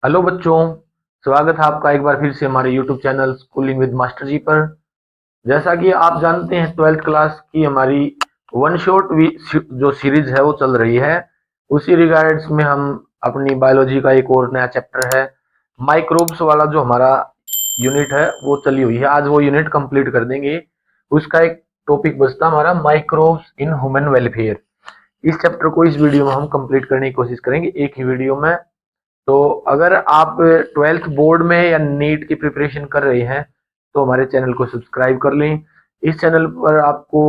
Hello बच्चों। स्वागत है आपका एक बार फिर से हमारे YouTube channel schooling with master ji पर। जैसा कि आप जानते हैं, ट्वेल्थ क्लास की हमारी वन शॉट जो सीरीज है वो चल रही है। उसी रिगार्ड्स में हम अपनी बायोलॉजी का एक और नया चैप्टर है, माइक्रोब्स वाला जो हमारा यूनिट है वो चली हुई है। आज वो यूनिट कंप्लीट कर देंगे। उसका एक टॉपिक बचता हमारा माइक्रोब्स इन ह्यूमन वेलफेयर। इस चैप्टर को इस वीडियो में हम कंप्लीट करने की कोशिश करेंगे, एक ही वीडियो में। तो अगर आप ट्वेल्थ बोर्ड में या नीट की प्रिपरेशन कर रहे हैं तो हमारे चैनल को सब्सक्राइब कर लें। इस चैनल पर आपको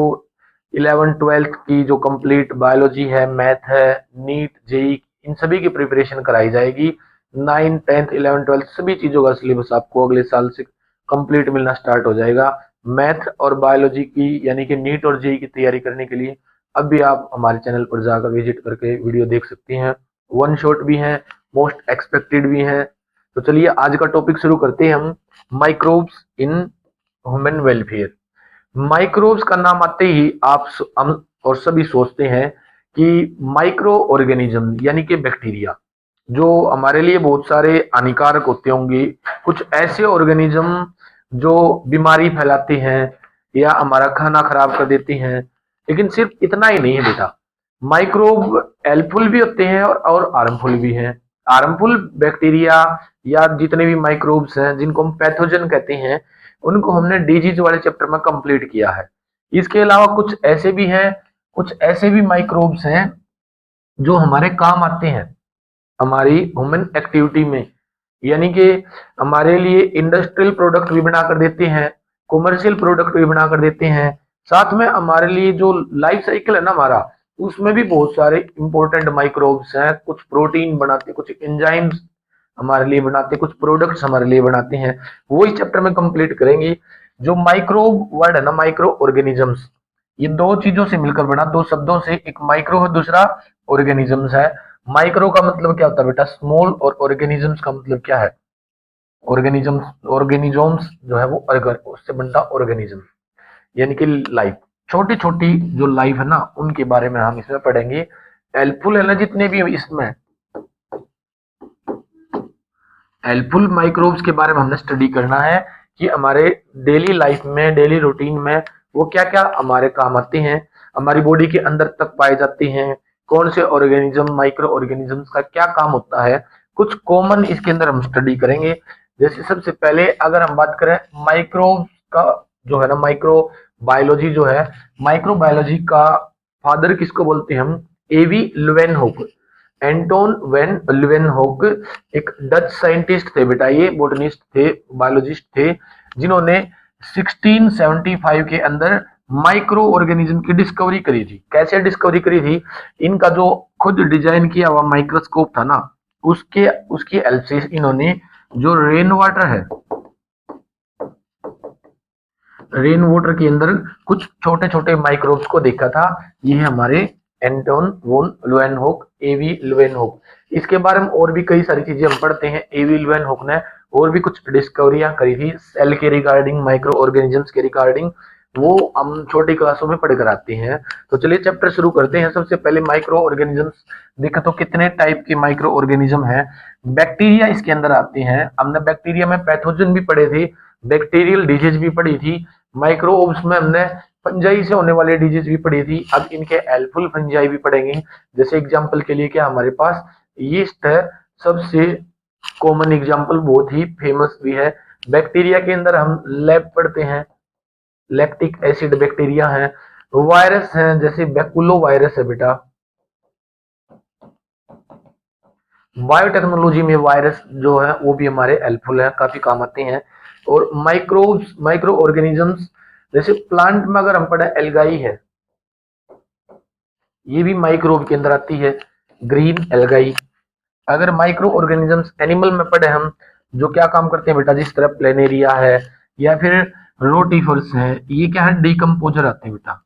11 ट्वेल्थ की जो कंप्लीट बायोलॉजी है, मैथ है, नीट, जेई, इन सभी की प्रिपरेशन कराई जाएगी। 9 10th 11 ट्वेल्थ सभी चीज़ों का सिलेबस आपको अगले साल से कंप्लीट मिलना स्टार्ट हो जाएगा। मैथ और बायोलॉजी की यानी कि नीट और जेई की तैयारी करने के लिए अब भी आप हमारे चैनल पर जाकर विजिट करके वीडियो देख सकते हैं। वन शॉट भी हैं, मोस्ट एक्सपेक्टेड भी हैं। तो चलिए आज का टॉपिक शुरू करते हैं हम, microbes in human welfare. Microbes का नाम आते ही हम और सभी सोचते हैं कि माइक्रो ऑर्गेनिज्म यानी कि बैक्टीरिया जो हमारे लिए बहुत सारे हानिकारक होते होंगे, कुछ ऐसे ऑर्गेनिज्म जो बीमारी फैलाते हैं या हमारा खाना खराब कर देते हैं। लेकिन सिर्फ इतना ही नहीं है बेटा, माइक्रोब हेल्पफुल भी होते हैं और हार्मफुल भी हैं। हार्मफुल बैक्टीरिया या जितने भी माइक्रोब्स हैं जिनको हम पैथोजन कहते हैं, उनको हमने डिजीज वाले चैप्टर में कंप्लीट किया है। इसके अलावा कुछ ऐसे भी माइक्रोब्स हैं जो हमारे काम आते हैं हमारी ह्यूमन एक्टिविटी में, यानी कि हमारे लिए इंडस्ट्रियल प्रोडक्ट भी बना कर देते हैं, कॉमर्शियल प्रोडक्ट भी बना कर देते हैं। साथ में हमारे लिए जो लाइफ साइकिल है ना हमारा, उसमें भी बहुत सारे इंपॉर्टेंट माइक्रोब्स हैं। कुछ प्रोटीन बनाते, कुछ एंजाइम्स हमारे लिए बनाते, कुछ प्रोडक्ट्स हमारे लिए बनाते हैं। वो इस चैप्टर में कंप्लीट करेंगे। जो माइक्रोब वर्ड है ना, माइक्रो ऑर्गेनिजम्स, ये दो चीजों से मिलकर बना, दो शब्दों से, एक माइक्रो है, दूसरा ऑर्गेनिजम्स है। माइक्रो का मतलब क्या होता है बेटा, स्मॉल, और ऑर्गेनिजम्स का मतलब क्या है, ऑर्गेनिजम्स। ऑर्गेनिजम्स जो है वो उससे बनता ऑर्गेनिज्म, यानी कि लाइफ। छोटी छोटी जो लाइफ है ना उनके बारे में हम इसमें पढ़ेंगे। हेल्पफुल है ना जितने भी इसमें, हेल्पफुल माइक्रोब्स के बारे में हमने स्टडी करना है कि हमारे डेली लाइफ में, डेली रूटीन में वो क्या क्या हमारे काम आते हैं, हमारी बॉडी के अंदर तक पाए जाते हैं। कौन से ऑर्गेनिज्म, माइक्रो ऑर्गेनिजम्स का क्या काम होता है, कुछ कॉमन इसके अंदर हम स्टडी करेंगे। जैसे सबसे पहले अगर हम बात करें माइक्रोब्स का, जो है ना माइक्रो बायोलॉजी जो है, माइक्रो बायोलॉजी का फादर किसको बोलते हैं हम, एवी लुवेनहोक। एंटोन वेन लुवेनहोक एक डच साइंटिस्ट थे बेटा, ये बोटनिस्ट थे, बायोलॉजिस्ट थे, जिन्होंने 1675 के अंदर माइक्रो ऑर्गेनिज्म की डिस्कवरी करी थी। कैसे डिस्कवरी करी थी, इनका जो खुद डिजाइन किया हुआ माइक्रोस्कोप था ना, उसके उसकी हेल्प से इन्होंने जो रेन वाटर है, रेन वाटर के अंदर कुछ छोटे छोटे माइक्रोब्स को देखा था। ये हमारे एंटोन वोन लुएनहोक, एवी लुएनहोक। इसके बारे में और भी कई सारी चीजें हम पढ़ते हैं। एवी लुएनहोक ने और भी कुछ डिस्कवरियां करी थी सेल के रिगार्डिंग, माइक्रो ऑर्गेनिजम्स के रिगार्डिंग, वो हम छोटी क्लासों में पढ़ कर आते हैं। तो चलिए चैप्टर शुरू करते हैं। सबसे पहले माइक्रो ऑर्गेनिजम्स देखा तो कितने टाइप के माइक्रो ऑर्गेनिज्म है। बैक्टीरिया इसके अंदर आते हैं। हमने बैक्टीरिया में पैथोजन भी पढ़े थे, बैक्टीरियल डिजीज भी पढ़ी थी। माइक्रोब्स में हमने फंजाई से होने वाली डिजीज भी पढ़ी थी। अब इनके हेल्पफुल फंजाई भी पढ़ेंगे। जैसे एग्जांपल के लिए क्या हमारे पास यीस्ट है, सबसे कॉमन एग्जांपल, बहुत ही फेमस भी है। बैक्टीरिया के अंदर हम लैब पढ़ते हैं, लैक्टिक एसिड बैक्टीरिया है। वायरस हैं, जैसे बैकुलो वायरस है बेटा। बायोटेक्नोलॉजी में वायरस जो है वो भी हमारे हेल्पफुल है, काफी काम आते हैं। और माइक्रोब्स, माइक्रो ऑर्गेनिजम्स, जैसे प्लांट में अगर हम पढ़े एल्गाई है, ये भी माइक्रोब के अंदर आती है, ग्रीन एल्गाई। अगर माइक्रो ऑर्गेनिजम्स एनिमल में पढ़े हम, जो क्या काम करते हैं बेटा, जिस तरह प्लेनेरिया है या फिर रोटीफर्स है, ये क्या है, डिकम्पोजर आते हैं बेटा,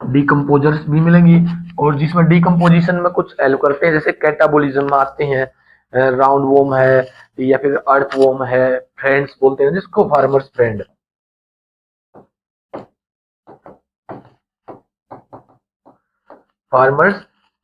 डिकम्पोजर्स भी मिलेंगी। और जिसमें डिकम्पोजिशन में कुछ हेल्प करते हैं, जैसे कैटाबोलिज्म में आते हैं, राउंड वोम है या फिर अर्थ वोम है, फ्रेंड्स बोलते हैं जिसको, फार्मर्स फ्रेंड, फार्मर्स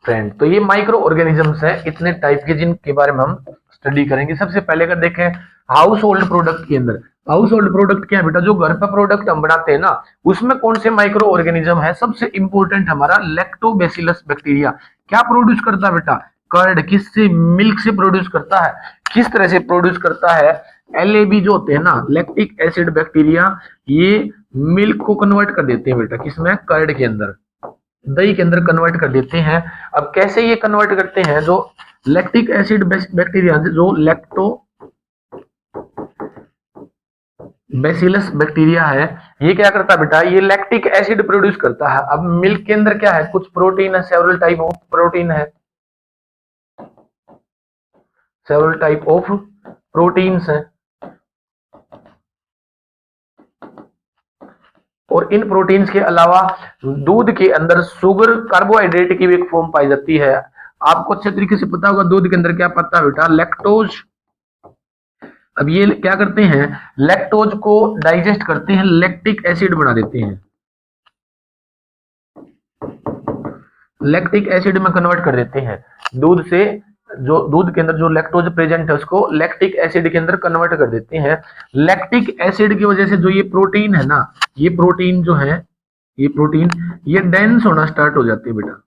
फ्रेंड। तो ये माइक्रो ऑर्गेनिजम्स है इतने टाइप के जिनके बारे में हम स्टडी करेंगे। सबसे पहले अगर देखें हाउस होल्ड प्रोडक्ट के अंदर, हाउस होल्ड प्रोडक्ट क्या है बेटा, जो घर पर प्रोडक्ट हम बनाते हैं ना, उसमें कौन से माइक्रो ऑर्गेनिज्म है, सबसे इंपॉर्टेंट हमारा लैक्टोबैसिलस बैक्टीरिया। क्या प्रोड्यूस करता है बेटा, कर्ड। किससे, मिल्क से प्रोड्यूस करता है। किस तरह से प्रोड्यूस करता है, एलएबी जो होते हैं ना, लैक्टिक एसिड बैक्टीरिया, ये मिल्क को कन्वर्ट कर देते हैं बेटा, किसमें, कर्ड के अंदर, दही के अंदर कन्वर्ट कर देते हैं। अब कैसे ये कन्वर्ट करते हैं, जो लैक्टिक एसिड बैक्टीरिया, जो लैक्टो बैसिलस बैक्टीरिया है, ये क्या करता है बेटा, ये लैक्टिक एसिड प्रोड्यूस करता है। अब मिल्क के अंदर क्या है, कुछ प्रोटीन है, सेवरल टाइप ऑफ प्रोटीन है, सेवरल टाइप ऑफ प्रोटीन्स है, और इन प्रोटीन्स के अलावा दूध के अंदर शुगर कार्बोहाइड्रेट की भी एक फॉर्म पाई जाती है। आपको अच्छे तरीके से पता होगा दूध के अंदर क्या पाता है बेटा, लैक्टोज। अब ये क्या करते हैं, लैक्टोज को डाइजेस्ट करते हैं, लैक्टिक एसिड बना देते हैं, लैक्टिक एसिड में कन्वर्ट कर देते हैं। दूध से, जो दूध के अंदर जो लैक्टोज प्रेजेंट है उसको लैक्टिक एसिड के अंदर कन्वर्ट कर देते हैं। लैक्टिक एसिड की वजह से जो ये प्रोटीन है ना, ये प्रोटीन जो है, ये प्रोटीन, ये डेंस होना स्टार्ट हो जाती है बेटा।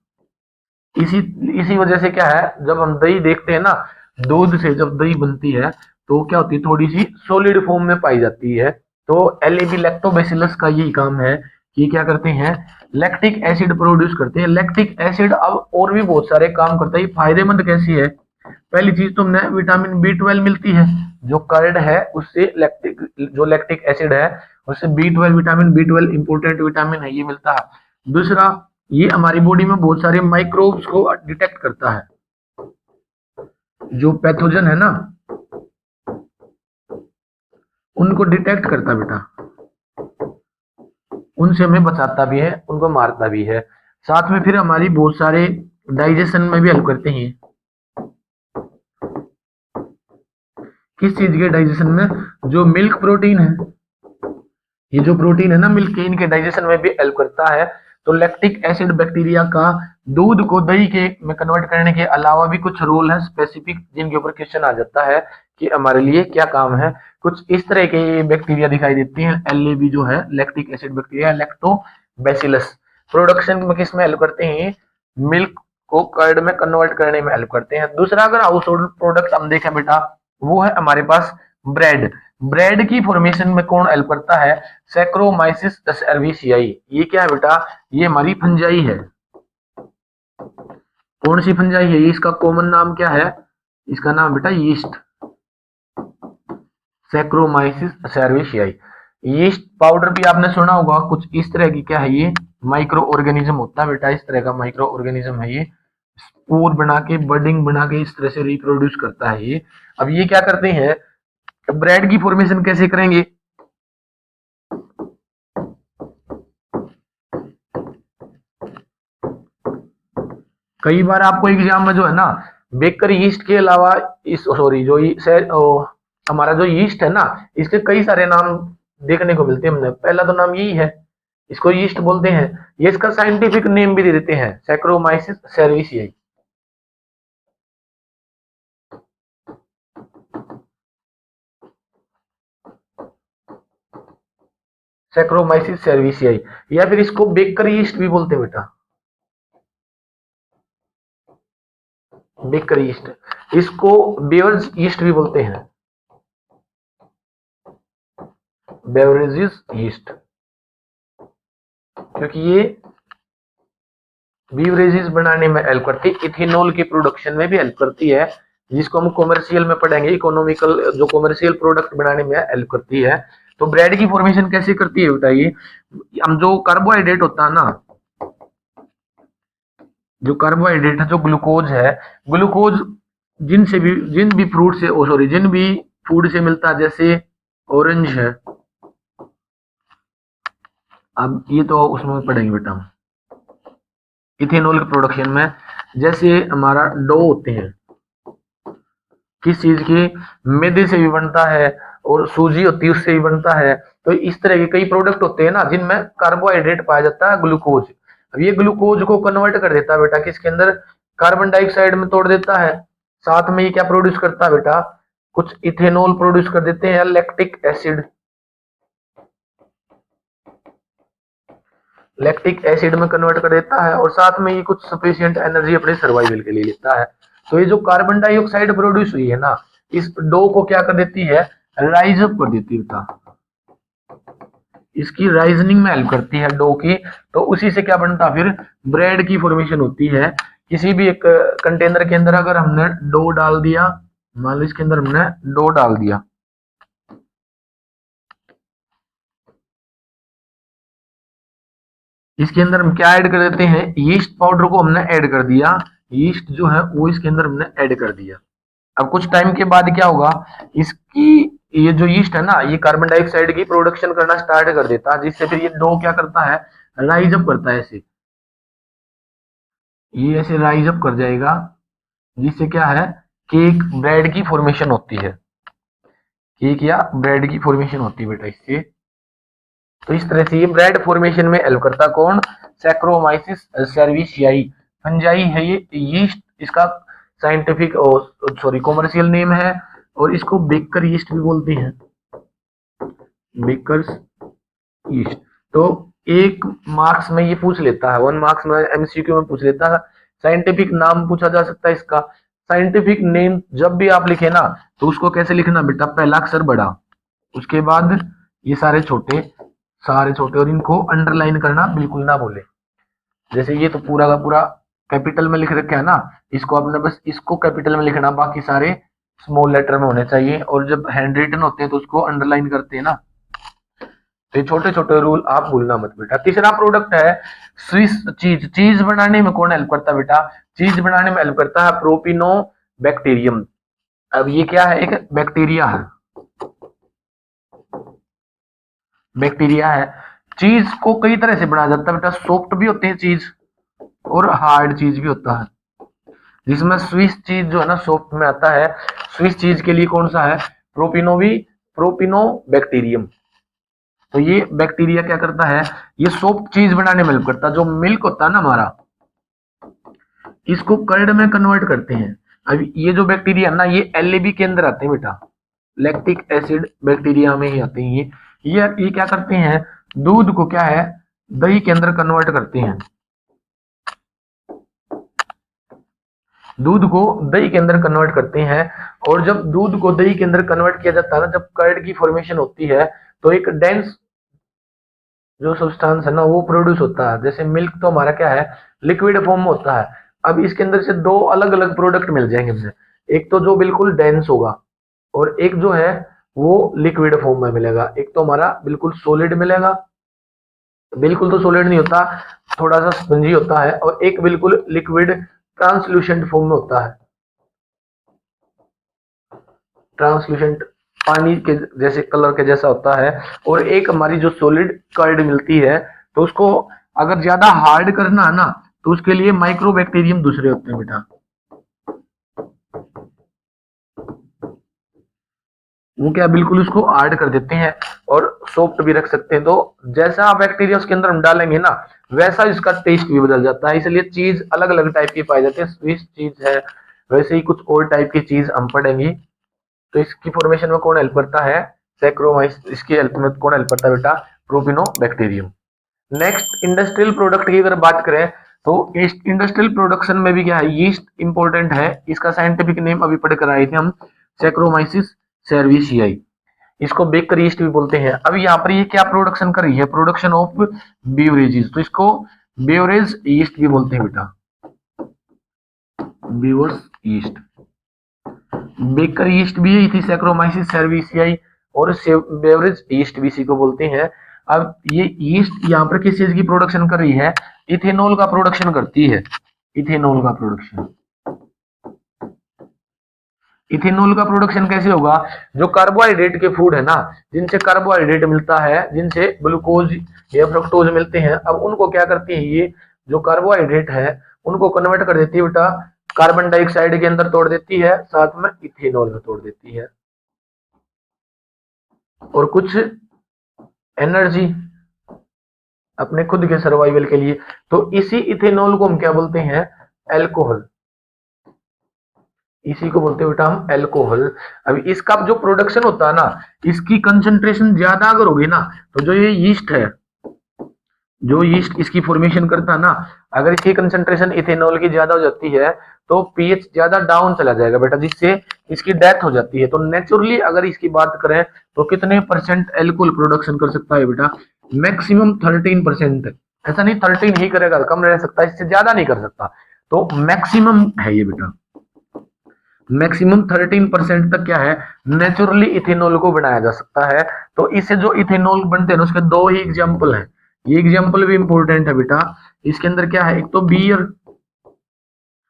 इसी इसी वजह से क्या है, जब हम दही देखते हैं ना, दूध से जब दही बनती है तो क्या होती है, थोड़ी सी सॉलिड फॉर्म में पाई जाती है। तो एलएबी लैक्टोबैसिलस का यही काम है कि क्या करते हैं, लैक्टिक एसिड प्रोड्यूस करते हैं। लैक्टिक एसिड अब और भी बहुत सारे काम करता है। ये फायदेमंद कैसी है, पहली चीज तो हमने विटामिन बी 12 मिलती है, जो कर्ड है उससे लैक्टिक, जो लैक्टिक एसिड है उससे B 12, vitamin B 12 important vitamin है, ये मिलता है। दूसरा, ये हमारी बॉडी में बहुत सारे माइक्रोब्स को डिटेक्ट करता है, जो पैथोजन है ना उनको डिटेक्ट करता है बेटा, उनसे हमें बचाता भी है, उनको मारता भी है। साथ में फिर हमारी बहुत सारे डाइजेशन में भी हेल्प करते हैं। किस चीज के डाइजेशन में, जो मिल्क प्रोटीन है, ये जो प्रोटीन है ना मिल्क के, इनके डाइजेशन में भी हेल्प करता है। तो लैक्टिक एसिड बैक्टीरिया का दूध को दही के में कन्वर्ट करने के अलावा भी कुछ रोल है स्पेसिफिक, जिनके ऊपर क्वेश्चन आ जाता है कि हमारे लिए क्या काम है। कुछ इस तरह के बैक्टीरिया दिखाई देती हैं, एलएबी जो है lactic acid bacteria, lactobacillus, production में किस में हेल्प करते हैं, मिल्क को कर्ड में कन्वर्ट करने में हेल्प करते हैं। दूसरा अगर हाउस होल्ड प्रोडक्ट हम देखें बेटा, वो है हमारे पास ब्रेड। ब्रेड की फॉर्मेशन में कौन हेल्प करता है, सैक्रोमाइसिस सर्विसियाई। ये क्या है बेटा, ये हमारी फंजाई है। कौन सी फंजाई है, इसका कॉमन नाम क्या है, इसका नाम बेटा यीस्ट, सैक्रोमाइसिस सर्विसियाई। यीस्ट पाउडर भी आपने सुना होगा, कुछ इस तरह की क्या है, ये माइक्रो ऑर्गेनिज्म होता है बेटा, इस तरह का माइक्रो ऑर्गेनिज्म है ये, स्पोर बना के, बडिंग बना के इस तरह से रिप्रोड्यूस करता है ये। अब ये क्या करते हैं, ब्रेड की फॉर्मेशन कैसे करेंगे, कई बार आपको एग्जाम में जो है ना, बेकर यीस्ट के अलावा इस, सॉरी, जो हमारा जो यीस्ट है ना, इसके कई सारे नाम देखने को मिलते हैं। हमने पहला तो नाम यही है, इसको यीस्ट बोलते हैं। ये इसका साइंटिफिक नेम भी दे देते हैं, सैक्रोमाइसिस सर्विसियाई। सैक्रोमाइसिस सर्विसियाई, या फिर इसको बेकर यीस्ट भी बोलते हैं बेटा, बेकर यीस्ट। इसको बेवर्स यीस्ट भी बोलते हैं, बेवरेजेस यीस्ट, क्योंकि ये बीवरेजेस बनाने में हेल्प करती है, इथेनॉल की प्रोडक्शन में भी हेल्प करती है, जिसको हम कॉमर्शियल में पढ़ेंगे, इकोनॉमिकल, जो कॉमर्शियल प्रोडक्ट बनाने में हेल्प करती है। तो ब्रेड की फॉर्मेशन कैसे करती है बताइए, हम जो कार्बोहाइड्रेट होता है ना, जो कार्बोहाइड्रेट है, जो ग्लूकोज है, ग्लूकोज जिन भी फ्रूट से, ओ सॉरी, जिन भी फूड से मिलता है, जैसे ऑरेंज है, अब ये तो उसमें पढ़ेंगे बेटा हम, इथेनॉल के प्रोडक्शन में, जैसे हमारा डो होते हैं, किस चीज की, मैदे से भी बनता है, और सूजी होती है उससे भी बनता है। तो इस तरह के कई प्रोडक्ट होते हैं ना, जिनमें कार्बोहाइड्रेट पाया जाता है, ग्लूकोज। अब ये ग्लूकोज को कन्वर्ट कर देता है बेटा किसके अंदर, कार्बन डाइऑक्साइड में तोड़ देता है, साथ में ये क्या प्रोड्यूस करता है बेटा, कुछ इथेनॉल प्रोड्यूस कर देते हैं, लैक्टिक एसिड, लैक्टिक एसिड में कन्वर्ट कर देता है, और साथ में ये कुछ सफिशिएंट एनर्जी अपने सर्वाइवल के लिए लेता है। तो ये जो कार्बन डाइऑक्साइड प्रोड्यूस हुई है ना, इस डो को क्या कर देती है, राइज अप कर देती है, इसकी राइजनिंग में हेल्प करती है डो की। तो उसी से क्या बनता, फिर ब्रेड की फॉर्मेशन होती है। किसी भी एक कंटेनर के अंदर अगर हमने डो डाल दिया, मान लो इसके अंदर हमने डो डाल दिया, इसके अंदर हम क्या ऐड कर देते हैं, यीस्ट पाउडर को हमने ऐड कर दिया, यीस्ट जो है वो इसके अंदर हमने ऐड कर दिया। अब कुछ टाइम के बाद क्या होगा, इसकी ये जो यीस्ट है ना, ये कार्बन डाइऑक्साइड की प्रोडक्शन करना स्टार्ट कर देता है, जिससे फिर ये डो क्या करता है, राइज अप करता है ऐसे, ये ऐसे राइज अप कर जाएगा, जिससे क्या है, केक ब्रेड की फॉर्मेशन होती है, केक या ब्रेड की फॉर्मेशन होती है बेटा इससे। तो इस तरह से ये ब्रेड फॉर्मेशन में हेल्प करता कौन, सैक्रोमाइसिस सर्विसियाई फंजाई है ये यीस्ट, इसका साइंटिफिक सॉरी कॉमर्शियल नेम है, और इसको बेकर यीस्ट भी बोलते हैं, बेकर्स यीस्ट। तो एक मार्क्स में ये पूछ लेता है, 1 मार्क्स में एमसीक्यू में पूछ लेता है, साइंटिफिक नाम पूछा जा सकता है इसका। साइंटिफिक नेम जब भी आप लिखे ना, तो उसको कैसे लिखना बेटा, पहला अक्षर बड़ा, उसके बाद ये सारे छोटे, सारे छोटे, और इनको अंडरलाइन करना बिल्कुल ना भूले। जैसे ये तो पूरा का पूरा कैपिटल में लिख रखा है ना, इसको आपने बस इसको कैपिटल में लिखना, बाकी सारे स्मॉल लेटर में होने चाहिए, और जब हैंड रिटन होते हैं तो उसको अंडरलाइन करते हैं ना। तो ये छोटे छोटे रूल आप भूलना मत बेटा। तीसरा प्रोडक्ट है स्विस चीज। चीज बनाने में कौन हेल्प करता है बेटा, चीज बनाने में हेल्प करता है प्रोपिनो बैक्टीरियम। अब ये क्या है, एक बैक्टीरिया है, बैक्टीरिया है। चीज को कई तरह से बनाया जाता है बेटा, सॉफ्ट भी होते हैं चीज और हार्ड चीज भी होता है, जिसमें स्विस चीज जो है ना सॉफ्ट में आता है। स्विस चीज के लिए कौन सा है, प्रोपिनो बैक्टीरियम। तो ये बैक्टीरिया क्या करता है, ये सॉफ्ट चीज बनाने में हेल्प करता है। जो मिल्क होता है ना हमारा, इसको कर्ड में कन्वर्ट करते हैं। अब ये जो बैक्टीरिया ना, ये एलएबी के अंदर आते हैं बेटा, लैक्टिक एसिड बैक्टीरिया में ही आते हैं ये क्या करते हैं, दूध को क्या है, दही के अंदर कन्वर्ट करते हैं, दूध को दही के अंदर कन्वर्ट करते हैं। और जब दूध को दही के अंदर कन्वर्ट किया जाता है ना, जब कर्ड की फॉर्मेशन होती है, तो एक डेंस जो सब्सटेंस है ना वो प्रोड्यूस होता है। जैसे मिल्क तो हमारा क्या है, लिक्विड फॉर्म में होता है। अब इसके अंदर से दो अलग अलग प्रोडक्ट मिल जाएंगे हमें, एक तो जो बिल्कुल डेंस होगा, और एक जो है वो लिक्विड फॉर्म में मिलेगा। एक तो हमारा बिल्कुल सॉलिड मिलेगा, बिल्कुल तो सॉलिड नहीं होता, थोड़ा सा स्पंजी होता है, और एक बिल्कुल लिक्विड ट्रांसल्यूसेंट फॉर्म में होता है, ट्रांसल्यूसेंट पानी के जैसे कलर के जैसा होता है। और एक हमारी जो सॉलिड कर्ड मिलती है, तो उसको अगर ज्यादा हार्ड करना है ना, तो उसके लिए माइक्रोबैक्टीरियम दूसरे होते हैं बेटा, वो क्या बिल्कुल उसको हार्ड कर देते हैं और सॉफ्ट भी रख सकते हैं। तो जैसा बैक्टीरिया उसके अंदर हम डालेंगे ना, वैसा इसका टेस्ट भी बदल जाता है। इसलिए चीज अलग अलग टाइप की पाई जाती है, स्विस चीज है, वैसे ही कुछ और टाइप की चीज हम पढ़ेंगे। तो इसकी फॉर्मेशन में कौन हेल्प करता है, सैक्रोमाइस, इसकी हेल्प में कौन हेल्प करता है बेटा, प्रोपिनो बैक्टीरियम। नेक्स्ट इंडस्ट्रियल प्रोडक्ट की अगर बात करें, तो इंडस्ट्रियल प्रोडक्शन में भी क्या है, यीस्ट इंपॉर्टेंट है। इसका साइंटिफिक नेम अभी पढ़ कर आए थे हम, सैक्रोमाइसिस सर्विसियाई, इसको बेकर यीस्ट भी बोलते हैं। अब यहाँ पर ये क्या प्रोडक्शन कर रही है, प्रोडक्शन ऑफ बेवरेजेस, तो इसको बेवरेज यीस्ट भी बोलते हैं बेटा, बेवर्स यीस्ट। बेकर यीस्ट भी यही थी, सैक्रोमाइसिस सर्विसियाई, और बेवरेज यीस्ट भी इसी को बोलते हैं। अब ये यीस्ट यहाँ पर किस चीज की प्रोडक्शन कर रही है, इथेनॉल का प्रोडक्शन करती है, इथेनॉल का प्रोडक्शन। इथेनॉल का प्रोडक्शन कैसे होगा, जो कार्बोहाइड्रेट के फूड है ना, जिनसे कार्बोहाइड्रेट मिलता है, जिनसे ग्लूकोज या फ्रक्टोज मिलते हैं, अब उनको क्या करती है, ये जो कार्बोहाइड्रेट है उनको कन्वर्ट कर देती है बेटा, कार्बन डाइऑक्साइड के अंदर तोड़ देती है, साथ में इथेनॉल में तोड़ देती है, और कुछ एनर्जी अपने खुद के सर्वाइवल के लिए। तो इसी इथेनॉल को हम क्या बोलते हैं, एल्कोहल। इसी को बोलते हैं बेटा हम अल्कोहल। अब इसका जो प्रोडक्शन होता है ना, इसकी कंसंट्रेशन ज्यादा अगर होगी ना, तो जो ये यीस्ट है, जो यीस्ट इसकी फॉर्मेशन करता है ना, अगर इसकी कंसंट्रेशन इथेनॉल की ज्यादा हो जाती है तो पीएच ज्यादा डाउन चला जाएगा बेटा, जिससे इसकी डेथ हो जाती है। तो नेचुरली अगर इसकी बात करें तो कितने परसेंट एल्कोहल प्रोडक्शन कर सकता है बेटा? मैक्सिमम 13%। ऐसा नहीं 13 ही करेगा, कम रह सकता है, इससे ज्यादा नहीं कर सकता। तो मैक्सिमम है ये बेटा, मैक्सिमम 13% तक क्या है, नेचुरली इथेनॉल को बनाया जा सकता है। तो इससे जो इथेनॉल बनते हैं उसके दो ही एग्जाम्पल है, ये एग्जाम्पल भी इंपॉर्टेंट है बेटा। इसके अंदर क्या है, एक तो बियर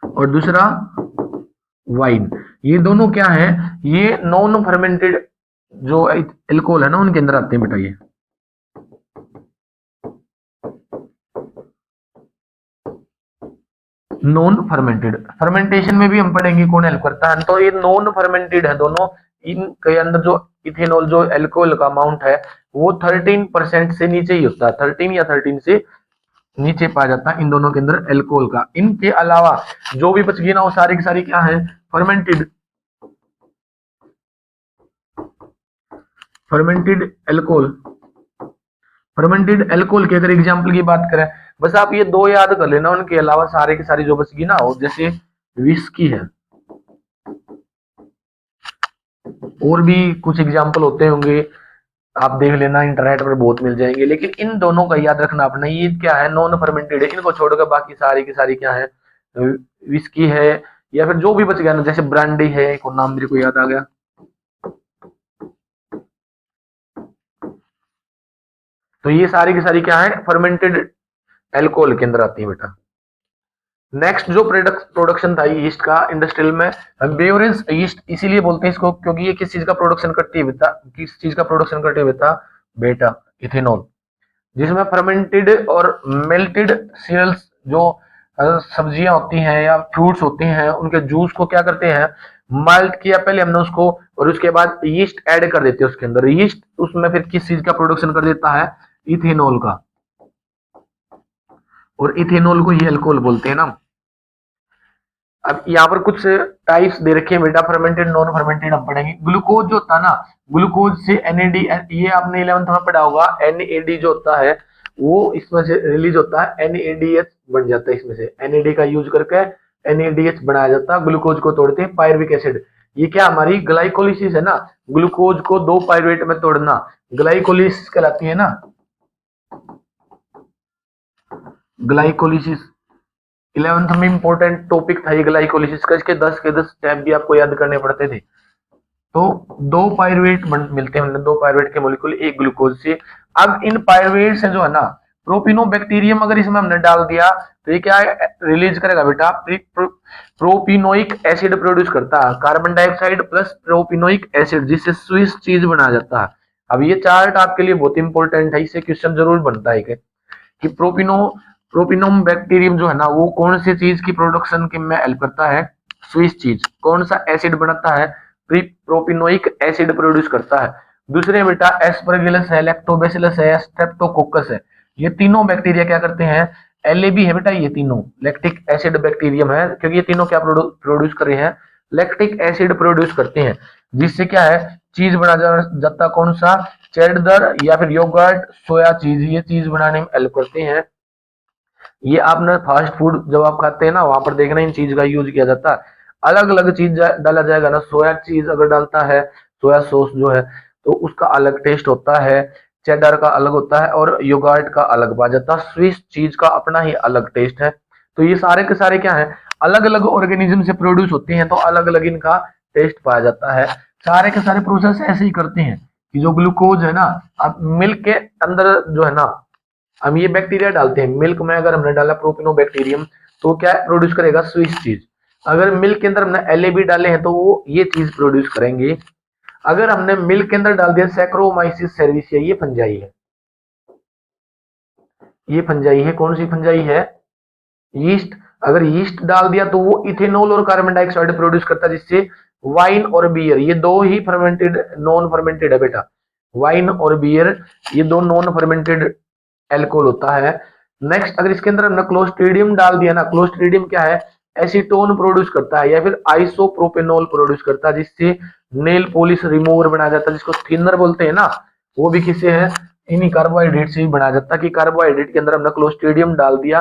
और दूसरा वाइन। ये दोनों क्या है, ये नॉन फर्मेंटेड जो एल्कोहल है ना उनके अंदर आते हैं बेटा। ये नॉन फर्मेंटेड, फर्मेंटेशन में भी हम पढ़ेंगे कौन हेल्प करता है। तो ये नॉन फर्मेंटेड है दोनों, इनके अंदर जो इथेनॉल जो एल्कोहल का अमाउंट है वो 13% से नीचे ही होता है, 13 या 13 से नीचे पाया जाता है इन दोनों के अंदर एल्कोहल का। इनके अलावा जो भी बच गई ना वो सारी की सारी क्या है, fermented, fermented alcohol. Fermented alcohol की अगर एग्जांपल की बात करें, बस आप ये दो याद कर लेना, उनके अलावा सारे की सारी जो बचगी ना वो जैसे विस्की है, और भी कुछ एग्जांपल होते होंगे, आप देख लेना इंटरनेट पर बहुत मिल जाएंगे। लेकिन इन दोनों का याद रखना अपना, ये क्या है, नॉन फर्मेंटेड है, इनको छोड़कर बाकी सारी की सारी क्या है, विस्की है, या फिर जो भी बच गया ना, जैसे ब्रांडी है, एक और नाम मेरे को याद आ गया। तो ये सारी की सारी क्या है, फर्मेंटेड एल्कोहल के अंदर आती है बेटा। नेक्स्ट जो प्रोडक्शन था ईस्ट का इंडस्ट्रियल में, बेवरेज ईस्ट इसीलिए बोलते हैं इसको क्योंकि ये किस चीज का प्रोडक्शन करती है बेटा, किस चीज का प्रोडक्शन करती है बेटा, बेटा इथेनॉल। जिसमें फर्मेंटेड और मेल्टेड सीरियल्स जो सब्जियां होती हैं या फ्रूट्स होते हैं उनके जूस को क्या करते हैं, माल्ट किया पहले हमने उसको, और उसके बाद यीस्ट ऐड कर देते हैं उसके अंदर। यीस्ट उसमें फिर किस चीज का प्रोडक्शन कर देता है, इथेनॉल का, और इथेनॉल को ही अल्कोहल बोलते हैं ना। अब यहाँ पर कुछ टाइप्स दे रखे हैं बेटा, फर्मेंटेड नॉन फर्मेंटेड हम पढ़ेंगे। ग्लूकोज जो होता है ना, ग्लूकोज से एनएडी, ये आपने 11th में पढ़ा होगा, एनएडी जो होता है वो इसमें से रिलीज होता है, एनएडीएच बन जाता है, इसमें से एनएडी का यूज करके एनएडीएच बनाया जाता है। ग्लूकोज को तोड़ते हैं पायरुविक एसिड, ये क्या हमारी ग्लाइकोलिसिस है ना, ग्लूकोज को दो पायरुवेट में तोड़ना ग्लाइकोलिसिस कहलाती है ना, ग्लाइकोलिसिस। 11th में इंपॉर्टेंट टॉपिक था ये ग्लाइकोलिसिस का, इसके 10 के 10 स्टेप भी आपको याद करने पड़ते थे। तो दो पायरुवेट मिलते हैं, दो पायरुवेट के मॉलिक्यूल एक ग्लूकोज से। अब इन पायरुवेट से जो है ना, प्रोपिनोबैक्टीरियम अगर इसमें हमने डाल दिया तो ये क्या रिलीज करेगा बेटा, प्रोपिनोइक एसिड प्रोड्यूस करता है, carbon dioxide plus propanoic acid, जिससे स्विस चीज बनाया जाता है। अब ये चार्ट आपके लिए बहुत इंपॉर्टेंट है, इससे क्वेश्चन जरूर बनता है कि प्रोपिनोम बैक्टीरियम जो है ना वो कौन सी चीज की प्रोडक्शन के में हेल्प करता है, स्विस चीज। कौन सा एसिड बनाता है, प्रोपिनोइक एसिड प्रोड्यूस करता है। दूसरे बेटा एस्परगिलस है, लैक्टोबैसिलस है, स्ट्रेप्टोकोकस है, ये तीनों बैक्टीरिया क्या करते हैं, एलएबी है बेटा, ये तीनों लैक्टिक एसिड बैक्टीरियम है, क्योंकि ये तीनों क्या प्रोड्यूस कर रहे हैं, लैक्टिक एसिड प्रोड्यूस करते हैं, जिससे क्या है चीज बना जाता, कौन सा, चेडर या फिर योगर्ट, सोया चीज, ये चीज बनाने में हेल्प करते हैं। ये आपने फास्ट फूड जब आप खाते हैं ना वहां पर देखना इन चीज का यूज किया जाता है। अलग अलग चीज डाला जाएगा ना, सोया चीज अगर डालता है, सोया सॉस जो है तो उसका अलग टेस्ट होता है, चेडर का अलग होता है, और योगर्ट का अलग पा जाता है, स्विस चीज का अपना ही अलग टेस्ट है। तो ये सारे के सारे क्या है, अलग अलग ऑर्गेनिज्म से प्रोड्यूस होते हैं, तो अलग अलग इनका टेस्ट पाया जाता है। सारे के सारे प्रोसेस ऐसे ही करते हैं कि जो ग्लूकोज है ना, अब मिल्क के अंदर जो है ना, हम ये बैक्टीरिया डालते हैं मिल्क में, अगर हमने डाला प्रोपिनोबैक्टीरियम तो क्या प्रोड्यूस करेगा, स्विस चीज। अगर मिल्क के अंदर हमने एलएबी डाले हैं तो वो ये चीज प्रोड्यूस करेंगे। अगर हमने मिल्क के अंदर डाल दिया सैक्रोमाइसिस सर्विसिया, ये फंजाई है, ये फंजाई है, कौन सी फंजाई है, यीस्ट। अगर यीस्ट डाल दिया तो वो इथेनॉल और कार्बन डाइऑक्साइड प्रोड्यूस करता है, जिससे वाइन और बियर, ये दो ही फर्मेंटेड नॉन फर्मेंटेड है बेटा, वाइन और बियर ये दो नॉन फर्मेंटेड एल्कोहल होता है। नेक्स्ट अगर इसके अंदर हमने क्लोस्ट्रीडियम डाल दिया ना, क्लोस्ट्रीडियम क्या है, एसीटोन प्रोड्यूस करता है या फिर आइसोप्रोपेनॉल प्रोड्यूस करता है, जिससे नेल पॉलिश रिमूवर बनाया जाता है, जिसको थिनर बोलते हैं ना, वो भी किससे है, इन्हीं कार्बोहाइड्रेट से ही बनाया जाता है। कि कार्बोहाइड्रेट के अंदर हमने क्लोस्ट्रिडियम डाल दिया।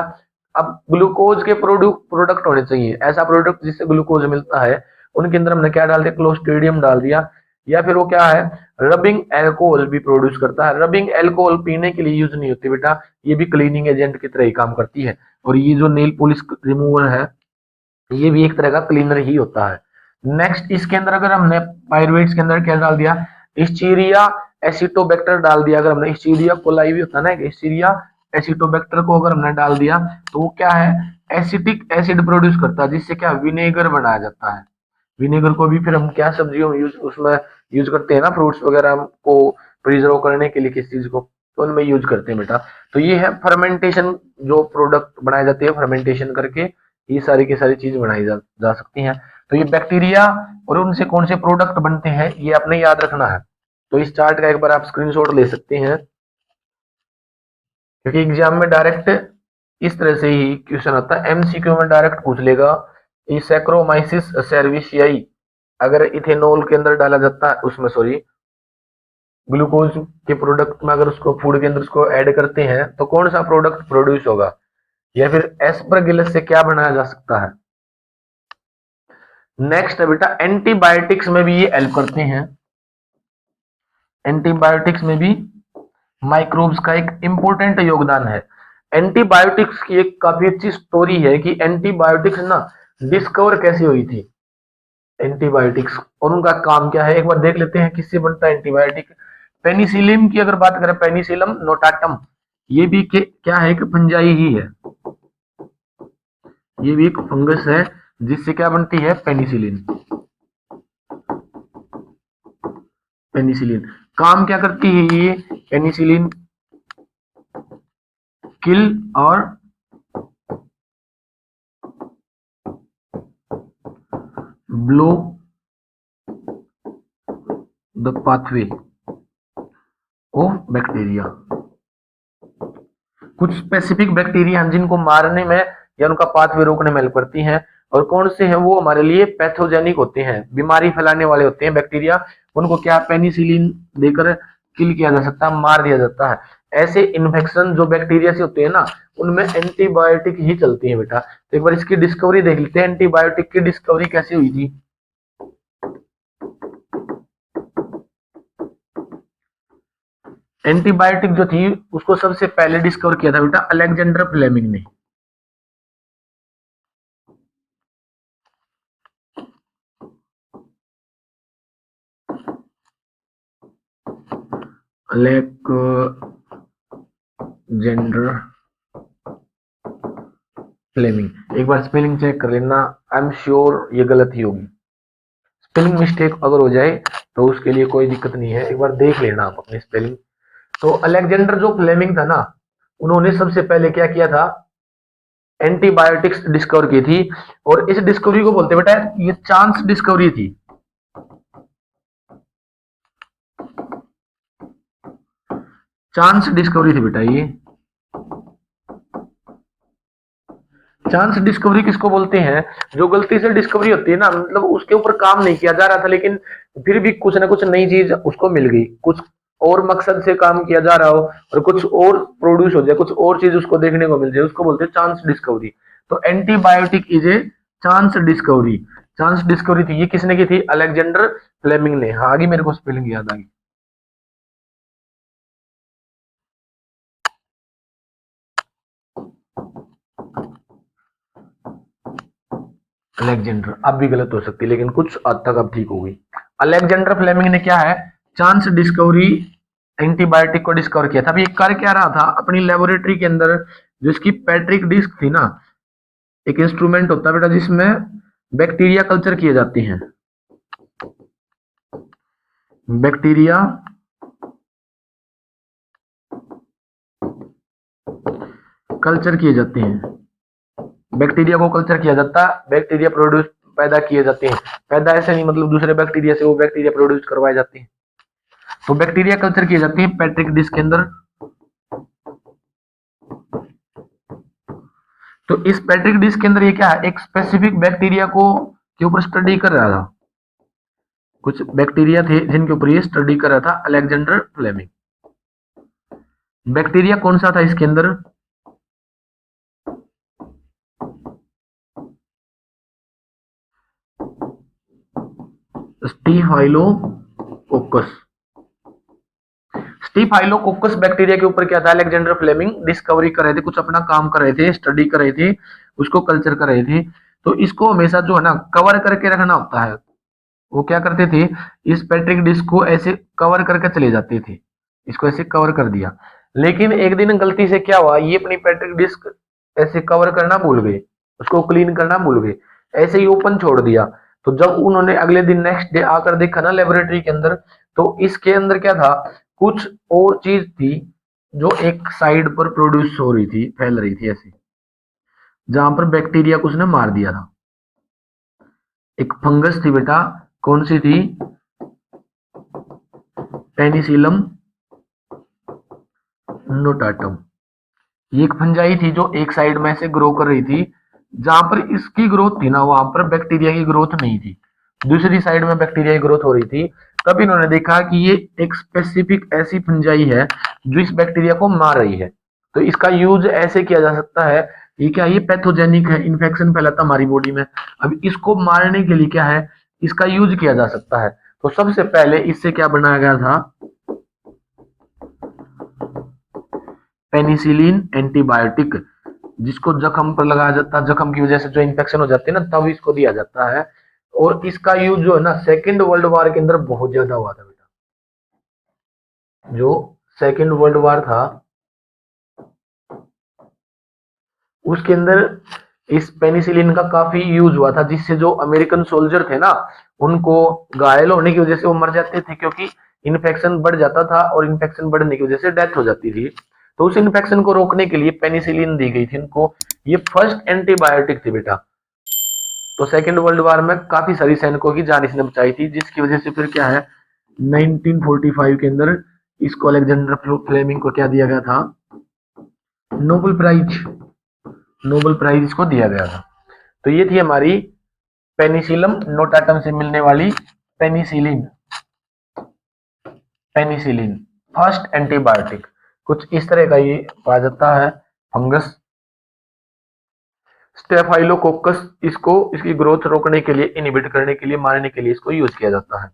अब ग्लूकोज के प्रोडक्ट होने चाहिए, ऐसा प्रोडक्ट जिससे ग्लूकोज मिलता है, उनके अंदर हमने क्या डाल दिया, क्लोस्ट्रिडियम डाल दिया। या फिर वो क्या है, रबिंग एल्कोहल भी प्रोड्यूस करता है। रबिंग एल्कोहल पीने के लिए यूज नहीं होती बेटा, ये भी क्लीनिंग एजेंट की तरह ही काम करती है। और ये जो नेल पॉलिश रिमूवर है, ये भी एक तरह का क्लीनर ही होता है। नेक्स्ट इसके अंदर अगर हमने पायरुवेट्स के अंदर क्या डाल दिया, स्टीरिया एसिटोबैक्टर डाल दिया। अगर हमने स्टीरिया कोलाई भी होता है ना, स्टीरिया एसिटोबैक्टर को अगर हमने डाल दिया तो वो क्या है, एसिटिक एसिड प्रोड्यूस करता है, जिससे क्या विनेगर बनाया जाता है। विनेगर को भी फिर हम क्या सब्जियों में उसमें यूज करते हैं ना, फ्रूट्स वगैरह को प्रिजर्व करने के लिए, किस चीज को, तो उनमें यूज करते हैं बेटा। तो ये है फर्मेंटेशन, जो प्रोडक्ट बनाए जाते हैं फर्मेंटेशन करके, ये सारी की सारी चीज बनाई जा सकती हैं। तो ये बैक्टीरिया और उनसे कौन से प्रोडक्ट बनते हैं, ये आपने याद रखना है। तो इस चार्ट का एक बार आप स्क्रीनशॉट ले सकते हैं, क्योंकि एग्जाम में डायरेक्ट इस तरह से ही क्वेश्चन आता है, एमसीक्यू में डायरेक्ट पूछ लेगा। ये सैक्रोमाइसिस सर्विसियाई अगर इथेनॉल के अंदर डाला जाता है, उसमें सॉरी ग्लूकोज के प्रोडक्ट में अगर उसको फूड के अंदर उसको ऐड करते हैं तो कौन सा प्रोडक्ट प्रोड्यूस होगा, या फिर एस्परगिलस से क्या बनाया जा सकता है। नेक्स्ट है बेटा, एंटीबायोटिक्स में भी ये हेल्प करते हैं। एंटीबायोटिक्स में भी माइक्रोब्स का एक इंपॉर्टेंट योगदान है। एंटीबायोटिक्स की एक काफी अच्छी स्टोरी है कि एंटीबायोटिक्स ना डिस्कवर कैसे हुई थी, एंटीबायोटिक्स और उनका काम क्या है, एक बार देख लेते हैं किससे बनता है एंटीबायोटिक। पेनिसिलिन की अगर बात करें, पेनिसिलम नोटाटम, ये भी क्या है कि फंजाई ही है, ये भी एक फंगस है जिससे क्या बनती है, पेनिसिलिन। पेनिसिलिन काम क्या करती है, ये पेनिसिलिन किल और blow the pathway of bacteria. कुछ स्पेसिफिक बैक्टीरिया जिनको मारने में या उनका पाथवे रोकने में हेल्प करती हैं। और कौन से हैं वो हमारे लिए पैथोजेनिक होते हैं, बीमारी फैलाने वाले होते हैं बैक्टीरिया, उनको क्या पेनिसिलिन देकर किल किया जा सकता है, मार दिया जाता है। ऐसे इन्फेक्शन जो बैक्टीरिया से होते हैं ना, उनमें एंटीबायोटिक ही चलती है बेटा। तो एक बार इसकी डिस्कवरी देख लेते हैं, एंटीबायोटिक की डिस्कवरी कैसे हुई थी। एंटीबायोटिक जो थी उसको सबसे पहले डिस्कवर किया था बेटा अलेक्जेंडर फ्लेमिंग ने। अलेक्जेंडर फ्लेमिंग, एक बार स्पेलिंग चेक कर लेना, आई एम श्योर ये गलत ही होगी। स्पेलिंग मिस्टेक अगर हो जाए तो उसके लिए कोई दिक्कत नहीं है, एक बार देख लेना आप अपनी स्पेलिंग। तो अलेक्जेंडर जो फ्लेमिंग था ना, उन्होंने सबसे पहले क्या किया था, एंटीबायोटिक्स डिस्कवर की थी। और इस डिस्कवरी को बोलते बेटा, ये चांस डिस्कवरी थी। चांस डिस्कवरी थी बेटा ये। चांस डिस्कवरी किसको बोलते हैं, जो गलती से डिस्कवरी होती है ना, मतलब उसके ऊपर काम नहीं किया जा रहा था, लेकिन फिर भी कुछ ना कुछ नई चीज उसको मिल गई, कुछ और मकसद से काम किया जा रहा हो और कुछ और प्रोड्यूस हो जाए, कुछ और चीज उसको देखने को मिल जाए, उसको बोलते हैं चांस डिस्कवरी। तो antibiotic is a chance discovery. Chance discovery थी, ये किसने की थी, अलेक्जेंडर फ्लेमिंग ने। हाँ, आगे मेरे को स्पेलिंग याद आ गई। अलेक्जेंडर अब भी गलत हो सकती है, लेकिन कुछ हद तक अब ठीक होगी। अलेक्जेंडर फ्लेमिंग ने क्या है, चांस डिस्कवरी एंटीबायोटिक को डिस्कवर किया था। अभी कर क्या रहा था अपनी लेबोरेटरी के अंदर, जिसकी पैट्रिक डिस्क थी ना, एक इंस्ट्रूमेंट होता है बेटा जिसमें बैक्टीरिया कल्चर किए जाते हैं, बैक्टीरिया कल्चर किए जाते हैं, बैक्टीरिया को कल्चर किया जाता है, बैक्टीरिया प्रोड्यूस पैदा किए जाते हैं। पैदा ऐसे नहीं मतलब दूसरे बैक्टीरिया से वो बैक्टीरिया प्रोड्यूस करवाए जाते हैं। तो बैक्टीरिया कल्चर किए जाते हैं पैट्रिक डिस्क के अंदर। तो इस पैट्रिक डिस्क के अंदर ये क्या है, एक स्पेसिफिक बैक्टीरिया को के ऊपर स्टडी कर रहा था। कुछ बैक्टीरिया थे जिनके ऊपर ये स्टडी कर रहा था अलेक्जेंडर फ्लेमिंग। बैक्टीरिया कौन सा था इसके अंदर, स्टीफाइलोकोकस। स्टीफाइलोकोकस बैक्टीरिया के ऊपर क्या था, अलेक्जेंडर फ्लेमिंग डिस्कवरी कर रहे थे, कुछ अपना काम कर रहे थे, स्टडी कर रहे थे, उसको कल्चर कर रहे थे। तो इसको हमेशा जो है ना कवर करके रखना होता है। वो क्या करते थे, इस पैट्रिक डिस्क को ऐसे कवर करके चले जाते थे, इसको ऐसे कवर कर दिया। लेकिन एक दिन गलती से क्या हुआ, ये अपनी पैट्रिक डिस्क ऐसे कवर करना भूल गए, उसको क्लीन करना भूल गए, ऐसे ही ओपन छोड़ दिया। तो जब उन्होंने अगले दिन नेक्स्ट डे आकर देखा ना लेबोरेटरी के अंदर, तो इसके अंदर क्या था, कुछ और चीज थी जो एक साइड पर प्रोड्यूस हो रही थी, फैल रही थी ऐसे, जहां पर बैक्टीरिया को उसने मार दिया था। एक फंगस थी बेटा, कौन सी थी, पेनिसिलम नोटाटम। ये एक फंजाई थी जो एक साइड में से ग्रो कर रही थी, जहां पर इसकी ग्रोथ थी ना वहां पर बैक्टीरिया की ग्रोथ नहीं थी, दूसरी साइड में बैक्टीरिया की ग्रोथ हो रही थी। तब इन्होंने देखा कि ये एक स्पेसिफिक ऐसी फंजाई है जो इस बैक्टीरिया को मार रही है। तो इसका यूज ऐसे किया जा सकता है, ये क्या, ये पैथोजेनिक है, इन्फेक्शन फैलाता हमारी बॉडी में। अब इसको मारने के लिए क्या है, इसका यूज किया जा सकता है। तो सबसे पहले इससे क्या बनाया गया था, पेनिसिलिन एंटीबायोटिक, जिसको जख्म पर लगाया जाता है, जख्म की वजह से जो इन्फेक्शन हो जाती है ना, तब इसको दिया जाता है। और इसका यूज जो है ना सेकेंड वर्ल्ड वॉर के अंदर बहुत ज्यादा हुआ था बेटा। जो सेकेंड वर्ल्ड वॉर था उसके अंदर इस पेनिसिलिन का काफी यूज हुआ था, जिससे जो अमेरिकन सोल्जर थे ना, उनको घायल होने की वजह से वो मर जाते थे, क्योंकि इन्फेक्शन बढ़ जाता था और इन्फेक्शन बढ़ने की वजह से डेथ हो जाती थी। तो उस इन्फेक्शन को रोकने के लिए पेनिसिलिन दी गई थी इनको। ये फर्स्ट एंटीबायोटिक थी बेटा। तो सेकेंड वर्ल्ड वॉर में काफी सारी सैनिकों की जान इसने बचाई थी, जिसकी वजह से फिर क्या है, 1945 के अंदर इसको अलेक्जेंडर फ्लेमिंग को क्या दिया गया था, नोबेल प्राइज, नोबेल प्राइज इसको दिया गया था। तो ये थी हमारी पेनिसिलम नोटाटम से मिलने वाली पेनिसिलिन, पेनिसिलिन फर्स्ट एंटीबायोटिक। कुछ इस तरह का ये पाया जाता है फंगस। स्टेफाइलोकोकस, इसको इसकी ग्रोथ रोकने के लिए, इनहिबिट करने के लिए, मारने के लिए इसको यूज किया जाता है।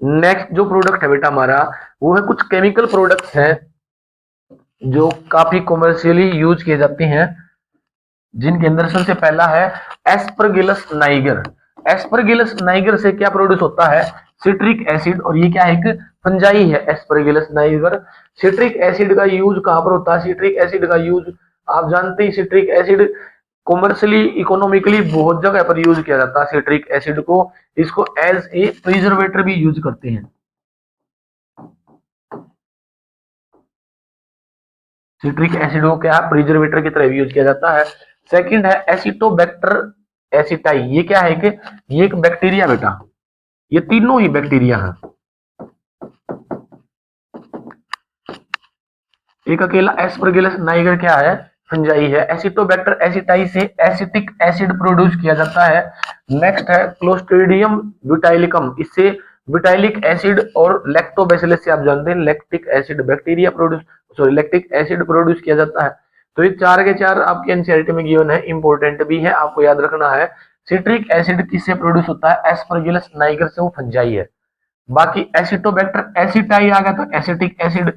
नेक्स्ट जो प्रोडक्ट है बेटा हमारा, वो है कुछ केमिकल प्रोडक्ट्स हैं जो काफी कॉमर्शियली यूज किए जाते हैं, जिनके अंदर सबसे पहला है एस्परगिलस नाइगर। एस्परगिलस नाइगर से क्या प्रोड्यूस होता है, सिट्रिक एसिड। और ये क्या है, एक फंजाई है एस्परगिलस नाइगर। सिट्रिक एसिड का यूज कहां पर होता है, सिट्रिक एसिड का यूज आप जानते हैं, सिट्रिक एसिड कॉमर्शियली इकोनॉमिकली बहुत जगह पर यूज किया जाता है सिट्रिक एसिड को। इसको एज ए प्रिजर्वेटर भी यूज करते हैं। सिट्रिक एसिड को क्या प्रिजर्वेटर की तरह भी यूज किया जाता है। सेकंड है एसिटोबैक्टर एसिटाई। ये क्या है कि ये एक बैक्टीरिया बेटा, ये तीनों ही बैक्टीरिया हैं। एक अकेला एस्परगिलस नाइगर क्या है, फंजाई है। एसिटोबैक्टर एसिटाई से एसिटिक एसिड प्रोड्यूस किया जाता है। नेक्स्ट है क्लोस्ट्रीडियम ब्यूटाइलिकम, इससे ब्यूटाइलिक एसिड और लैक्टोबैसिलस से आप जानते हैं lactic acid bacteria produce, sorry lactic acid produce किया जाता है। तो ये चार के चार आपके एनसीईआरटी में गिवन है, इंपॉर्टेंट भी है, आपको याद रखना है। सिट्रिक एसिड किससे प्रोड्यूस होता है, एस्परगिलस नाइगर से, वो फंजाई है। बाकी एसिटोबैक्टर एसिटाई आ गया तो एसिटिक एसिड,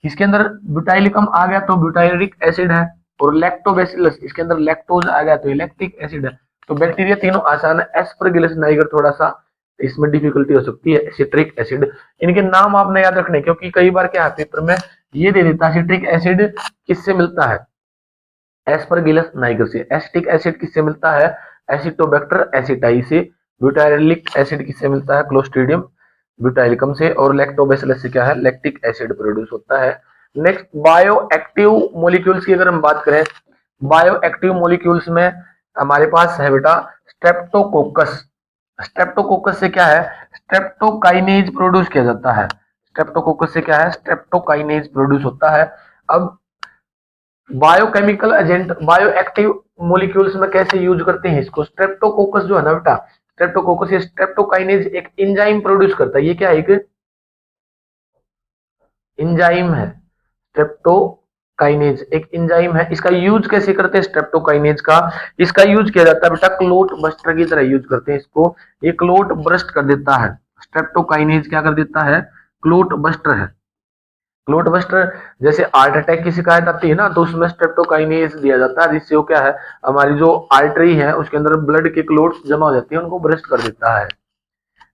इसके अंदर ब्यूटाइलिकम आ गया तो ब्यूटाइलिक एसिड है। और लैक्टोबैसिलस, इसके अंदर लैक्टोज आ गया तो लैक्टिक एसिड है। तो बैक्टीरिया तीनों आसान है। एस्परगिलस नाइगर थोड़ा सा इसमें डिफिकल्टी हो सकती है। सिट्रिक एसिड, इनके नाम आपने याद रखने, क्योंकि कई बार क्या है पेपर में ये दे देता है सिट्रिक एसिड किससे मिलता है, एस्परगिलस नाइगर से। एसिटिक एसिड किससे मिलता है, एसिटोबैक्टर एसिटाई से। ब्यूटाइलिक एसिड किससे मिलता है, क्लोस्ट्रीडियम ब्यूटाइलिकम से। और लैक्टोबैसिलस से क्या है, लैक्टिक एसिड प्रोड्यूस होता है। नेक्स्ट बायो एक्टिव मॉलिक्यूल्स की अगर हम बात करें, बायो एक्टिव मॉलिक्यूल्स में हमारे पास है बेटा स्ट्रेप्टोकोकस। स्ट्रेप्टोकोकस से क्या है, स्ट्रेप्टोकाइनेज प्रोड्यूस किया जाता है। स्ट्रेप्टोकोकस से क्या है, स्ट्रेप्टोकाइनेज प्रोड्यूस होता है। अब biochemical agent, bio active molecules में कैसे यूज करते हैं इसको? स्ट्रेप्टोकोकस जो है ना बेटा, स्ट्रेप्टोकोकस ये स्ट्रेप्टोकाइनेज एक एंजाइम प्रोड्यूस करता है। ये क्या है? एक एंजाइम है। स्ट्रेप्टोकाइनेज एक एंजाइम है। इसका यूज कैसे करते हैं स्ट्रेप्टोकाइनेज का? इसका यूज किया जाता है बेटा क्लोट बस्टर की तरह यूज करते हैं इसको। ये क्लोट बस्ट कर देता है। स्ट्रेप्टोकाइनेज क्या कर देता है? क्लोट बस्टर है। क्लोट बस्टर, जैसे हार्ट अटैक की शिकायत आती है ना, तो उसमें स्ट्रेप्टोकाइनेज दिया जाता है, जिससे वो क्या है, हमारी जो आर्टरी है उसके अंदर ब्लड के क्लोट्स जमा हो जाती है, उनको बस्ट कर देता है।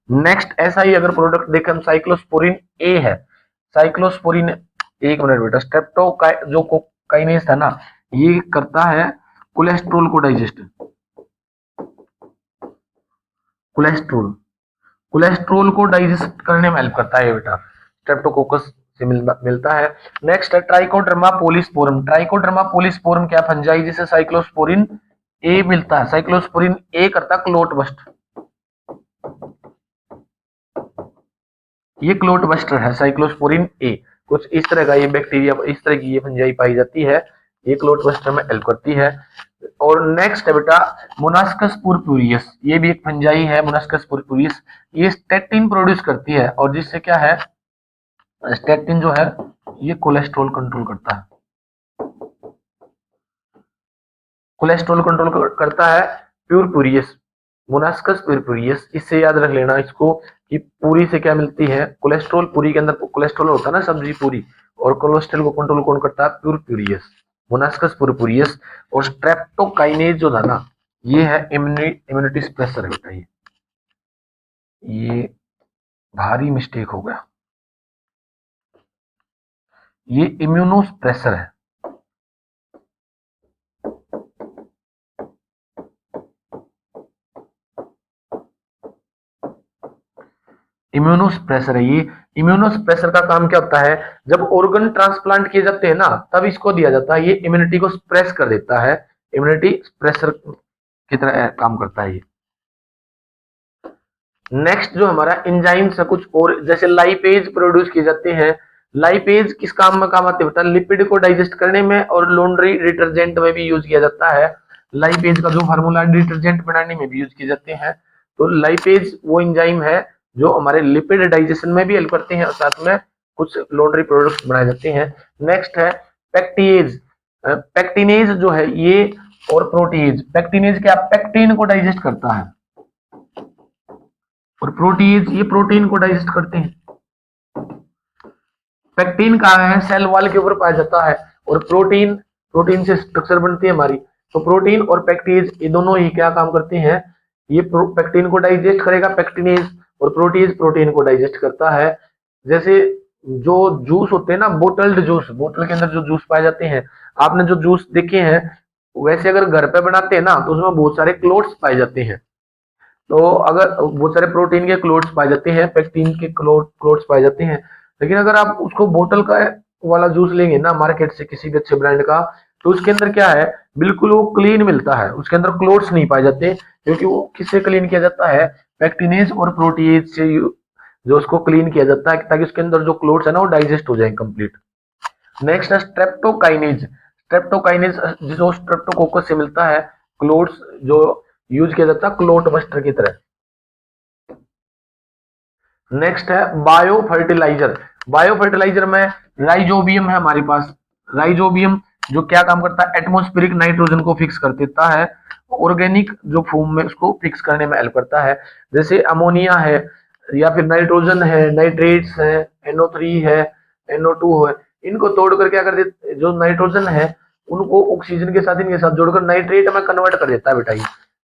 नेक्स्ट ऐसा ही अगर प्रोडक्ट देखें हम, साइक्लोस्पोरिन ए है। साइक्लोस्पोरिन, एक मिनट बेटा, स्ट्रेप्टो जो काइनेज था ना, ये करता है कोलेस्ट्रोल को डाइजेस्ट। कोलेस्ट्रोल, कोलेस्ट्रोल को डाइजेस्ट करने में हेल्प करता है ये बेटा, स्ट्रेप्टोकोकस से मिलता है। नेक्स्ट है ट्राइकोडर्मा पोलिस्पोरम। ट्राइकोडर्मा पोलिस्पोरम क्या फंजाई जिसे साइक्लोस्पोरिन ए मिलता है। साइक्लोस्पोरिन ए करता क्लोट बस्ट, ये क्लोट बस्टर है साइक्लोस्पोरिन ए। कुछ इस तरह का ये बैक्टीरिया, इस तरह की ये फंजाई पाई जाती है, ये क्लोट बस्टर में हेल्प करती है। और नेक्स्ट है बेटा मोनास्कस पुरपुरियस, ये भी एक फंजाई है मोनास्कस पुरपुरियस। ये स्टेटिन प्रोड्यूस करती है, और जिससे क्या है, स्टेटिन जो है ये कोलेस्ट्रॉल कंट्रोल करता है। कोलेस्ट्रॉल कंट्रोल करता है प्यूरपुरियस, मोनास्कस प्यूरपुरियस। इससे याद रख लेना इसको कि पूरी से क्या मिलती है, कोलेस्ट्रॉल। पूरी के अंदर कोलेस्ट्रॉल होता है ना, सब्जी पूरी, और कोलेस्ट्रॉल को कंट्रोल कौन करता है? प्यूरपुरियस, मोनास्कस प्यूरपुरियस। और स्ट्रेप्टोकाइनेज जो था ना, ये है इम्यूनिटी सप्रेसर है बेटा। ये भारी मिस्टेक हो गया, ये इम्यूनोसप्रेसर है। इम्यूनोसप्रेसर है ये। इम्यूनोसप्रेसर का काम क्या होता है? जब ऑर्गन ट्रांसप्लांट किए जाते हैं ना, तब इसको दिया जाता है। ये इम्यूनिटी को सप्रेस कर देता है, इम्यूनिटी सप्रेसर की तरह काम करता है ये। नेक्स्ट जो हमारा एंजाइम्स है कुछ और, जैसे लाइपेज प्रोड्यूस किए जाते हैं। लाइपेज किस काम में काम आते हैं बेटा? लिपिड को डाइजेस्ट करने में, और लॉन्ड्री डिटर्जेंट में भी यूज किया जाता है। लाइपेज का जो फार्मूला डिटर्जेंट बनाने में भी यूज किए जाते हैं। तो लाइपेज वो एंजाइम है जो हमारे लिपिड डाइजेशन में भी हेल्प करते हैं, और साथ में कुछ लॉन्ड्री प्रोडक्ट्स बनाए जाते हैं। नेक्स्ट है पेक्टिएज। पेक्टिनेज जो है ये, और प्रोटीज। पेक्टिनेज क्या? पेक्टिन को डाइजेस्ट करता है, और प्रोटीज ये प्रोटीन को डाइजेस्ट करते हैं। पेक्टिन कहाँ है? सेल वॉल के ऊपर पाया जाता है। और प्रोटीन, प्रोटीन से स्ट्रक्चर बनती है हमारी। तो प्रोटीन और पेक्टिज ये दोनों ही क्या काम करते हैं? ये पेक्टिन को डाइजेस्ट करेगा पेक्टिनेज, और प्रोटीज प्रोटीन को डाइजेस्ट करता है। जैसे जो जूस होते हैं ना, बोटल्ड जूस, बोतल के अंदर जो जूस पाए जाते हैं, आपने जो जूस देखे हैं, वैसे अगर घर पे बनाते हैं ना, तो उसमें बहुत सारे क्लोट्स पाए जाते हैं। तो अगर बहुत सारे प्रोटीन के क्लोट्स पाए जाते हैं, पेक्टिन के क्लोट्स पाए जाते हैं। लेकिन अगर आप उसको बोतल का वाला जूस लेंगे ना मार्केट से, किसी भी अच्छे ब्रांड का, तो उसके अंदर क्या है, बिल्कुल वो क्लीन मिलता है, उसके अंदर क्लोट्स नहीं पाए जाते, क्योंकि वो किससे क्लीन किया जाता है? पेक्टिनेज और प्रोटीज से जो उसको क्लीन किया जाता है, ताकि उसके अंदर जो क्लोट्स है ना वो डाइजेस्ट हो जाए कंप्लीट। नेक्स्ट है स्ट्रेप्टोकाइनेज। स्ट्रेप्टोकाइनेज जो स्ट्रेप्टोकोकस से मिलता है, क्लोट्स जो यूज किया जाता है क्लोट बस्टर की तरह। नेक्स्ट है बायो फर्टिलाइजर। बायो फर्टिलाइजर में राइजोबियम है हमारे पास। राइजोबियम जो क्या काम करता है? एटमोस्फेरिक नाइट्रोजन को फिक्स कर देता है, ऑर्गेनिक जो फॉर्म में उसको फिक्स करने में हेल्प करता है। जैसे अमोनिया है, या फिर नाइट्रोजन है, नाइट्रेट्स है, NO3 है, NO2 है, इनको तोड़कर क्या कर देते, जो नाइट्रोजन है उनको ऑक्सीजन के साथ, इनके साथ जोड़कर नाइट्रेट में कन्वर्ट कर देता है बेटा। ये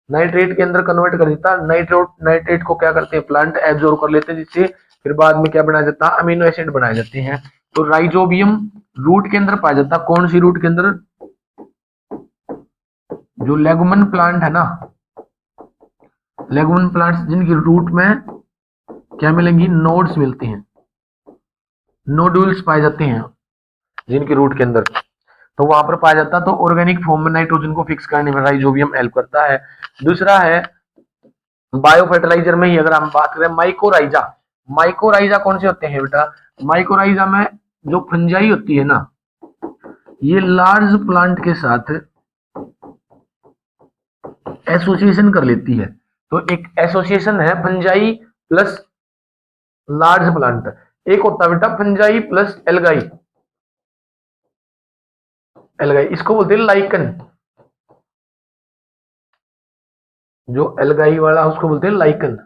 नाइट्रेट के अंदर कन्वर्ट कर देता है। नाइट्रेट को क्या करते हैं? प्लांट एब्जॉर्ब कर लेते हैं, जिससे फिर बाद में क्या बनाया जाता है? अमीनो एसिड बनाए जाते हैं। तो राइजोबियम रूट के अंदर पाया जाता है। कौन सी रूट के अंदर? जो लेगुमन प्लांट है ना, लेगुमन प्लांट्स जिनकी रूट में क्या मिलेंगी? नोड्स मिलती हैं, नोड्यूल्स पाए जाते हैं जिनकी रूट के अंदर, तो वहां पर पाया जाता है। तो ऑर्गेनिक फॉर्म में नाइट्रोजन को फिक्स करने में राइजोबियम हेल्प करता है। दूसरा है बायो फर्टिलाइजर में ही अगर हम बात करें, माइकोराइजा। माइकोराइजा कौन से होते हैं बेटा? माइकोराइजा में जो फंजाई होती है ना, ये लार्ज प्लांट के साथ एसोसिएशन कर लेती है। तो एक एसोसिएशन है फंजाई प्लस लार्ज प्लांट, एक होता है बेटा फंजाई प्लस एल्गाई। एल्गाई इसको बोलते हैं लाइकन, जो एल्गाई वाला उसको बोलते हैं लाइकन।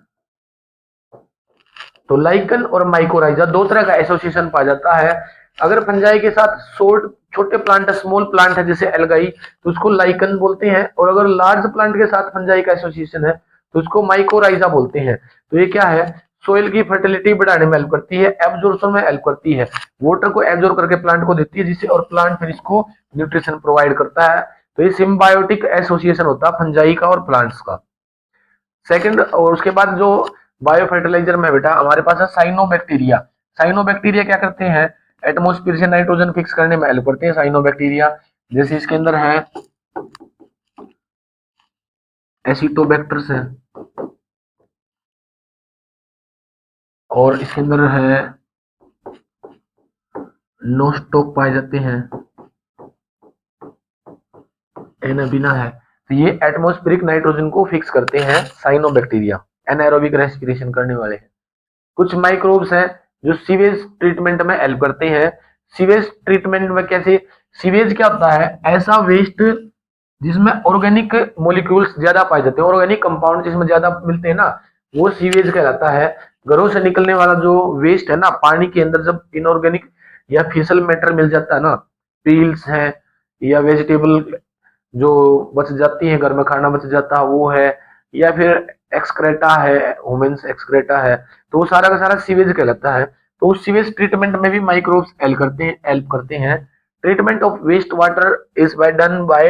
तो लाइकन और माइकोराइजा दो तरह का एसोसिएशन पाया जाता है। अगर फंजाई के साथ शॉर्ट छोटे प्लांट स्मॉल प्लांट है जैसे एल्गाई, तो उसको लाइकन बोलते हैं, और अगर लार्ज प्लांट के साथ फंजाई का एसोसिएशन है तो उसको माइकोराइजा बोलते हैं। तो ये क्या है, सोइल की फर्टिलिटी बढ़ाने में हेल्प करती है, एब्जॉर्प्शन में हेल्प करती है, वाटर को एब्जॉर्ब करके प्लांट को देती है जिससे, और प्लांट फिर इसको न्यूट्रिशन प्रोवाइड करता है। तो ये सिम्बायोटिक एसोसिएशन होता है फंजाई का और प्लांट्स का। सेकंड, और उसके बाद जो बायो फर्टिलाइजर में बेटा हमारे पास है साइनोबैक्टीरिया। साइनोबैक्टीरिया क्या करते हैं, एटमोस्फियर से नाइट्रोजन फिक्स करने में हेल्प करते हैं साइनोबैक्टीरिया। जैसे इसके अंदर है एसिटोबैक्टर्स है, और इसके अंदर है नोस्टोक पाए जाते हैं, एनाबिना है। तो ये एटमोस्फेरिक नाइट्रोजन को फिक्स करते हैं साइनोबैक्टीरिया, एनाएरोबिक रेस्पिरेशन करने वाले हैं। कुछ माइक्रोब्स हैं जो सीवेज ट्रीटमेंट में हेल्प करते हैं। सीवेज ट्रीटमेंट में कैसे, सीवेज क्या होता है, ऐसा वेस्ट जिसमें ऑर्गेनिक मॉलिक्यूल्स ज्यादा पाए जाते हैं, ऑर्गेनिक कंपाउंड जिसमें ज्यादा मिलते हैं ना, वो सीवेज कहलाता है। घरों से निकलने वाला जो वेस्ट है ना, पानी के अंदर जब इनऑर्गेनिक या फिसल मैटर मिल जाता है ना, पील्स है या वेजिटेबल जो बच जाती है, घर में खाना बच जाता है वो है, या फिर एक्सक्रेटा है, वुमेन्स एक्सक्रेटा है, तो वो सारा का सारा सीवेज कहलाता है। तो उस सीवेज ट्रीटमेंट में भी माइक्रोब्स हेल्प करते हैं। Treatment of waste water is by done by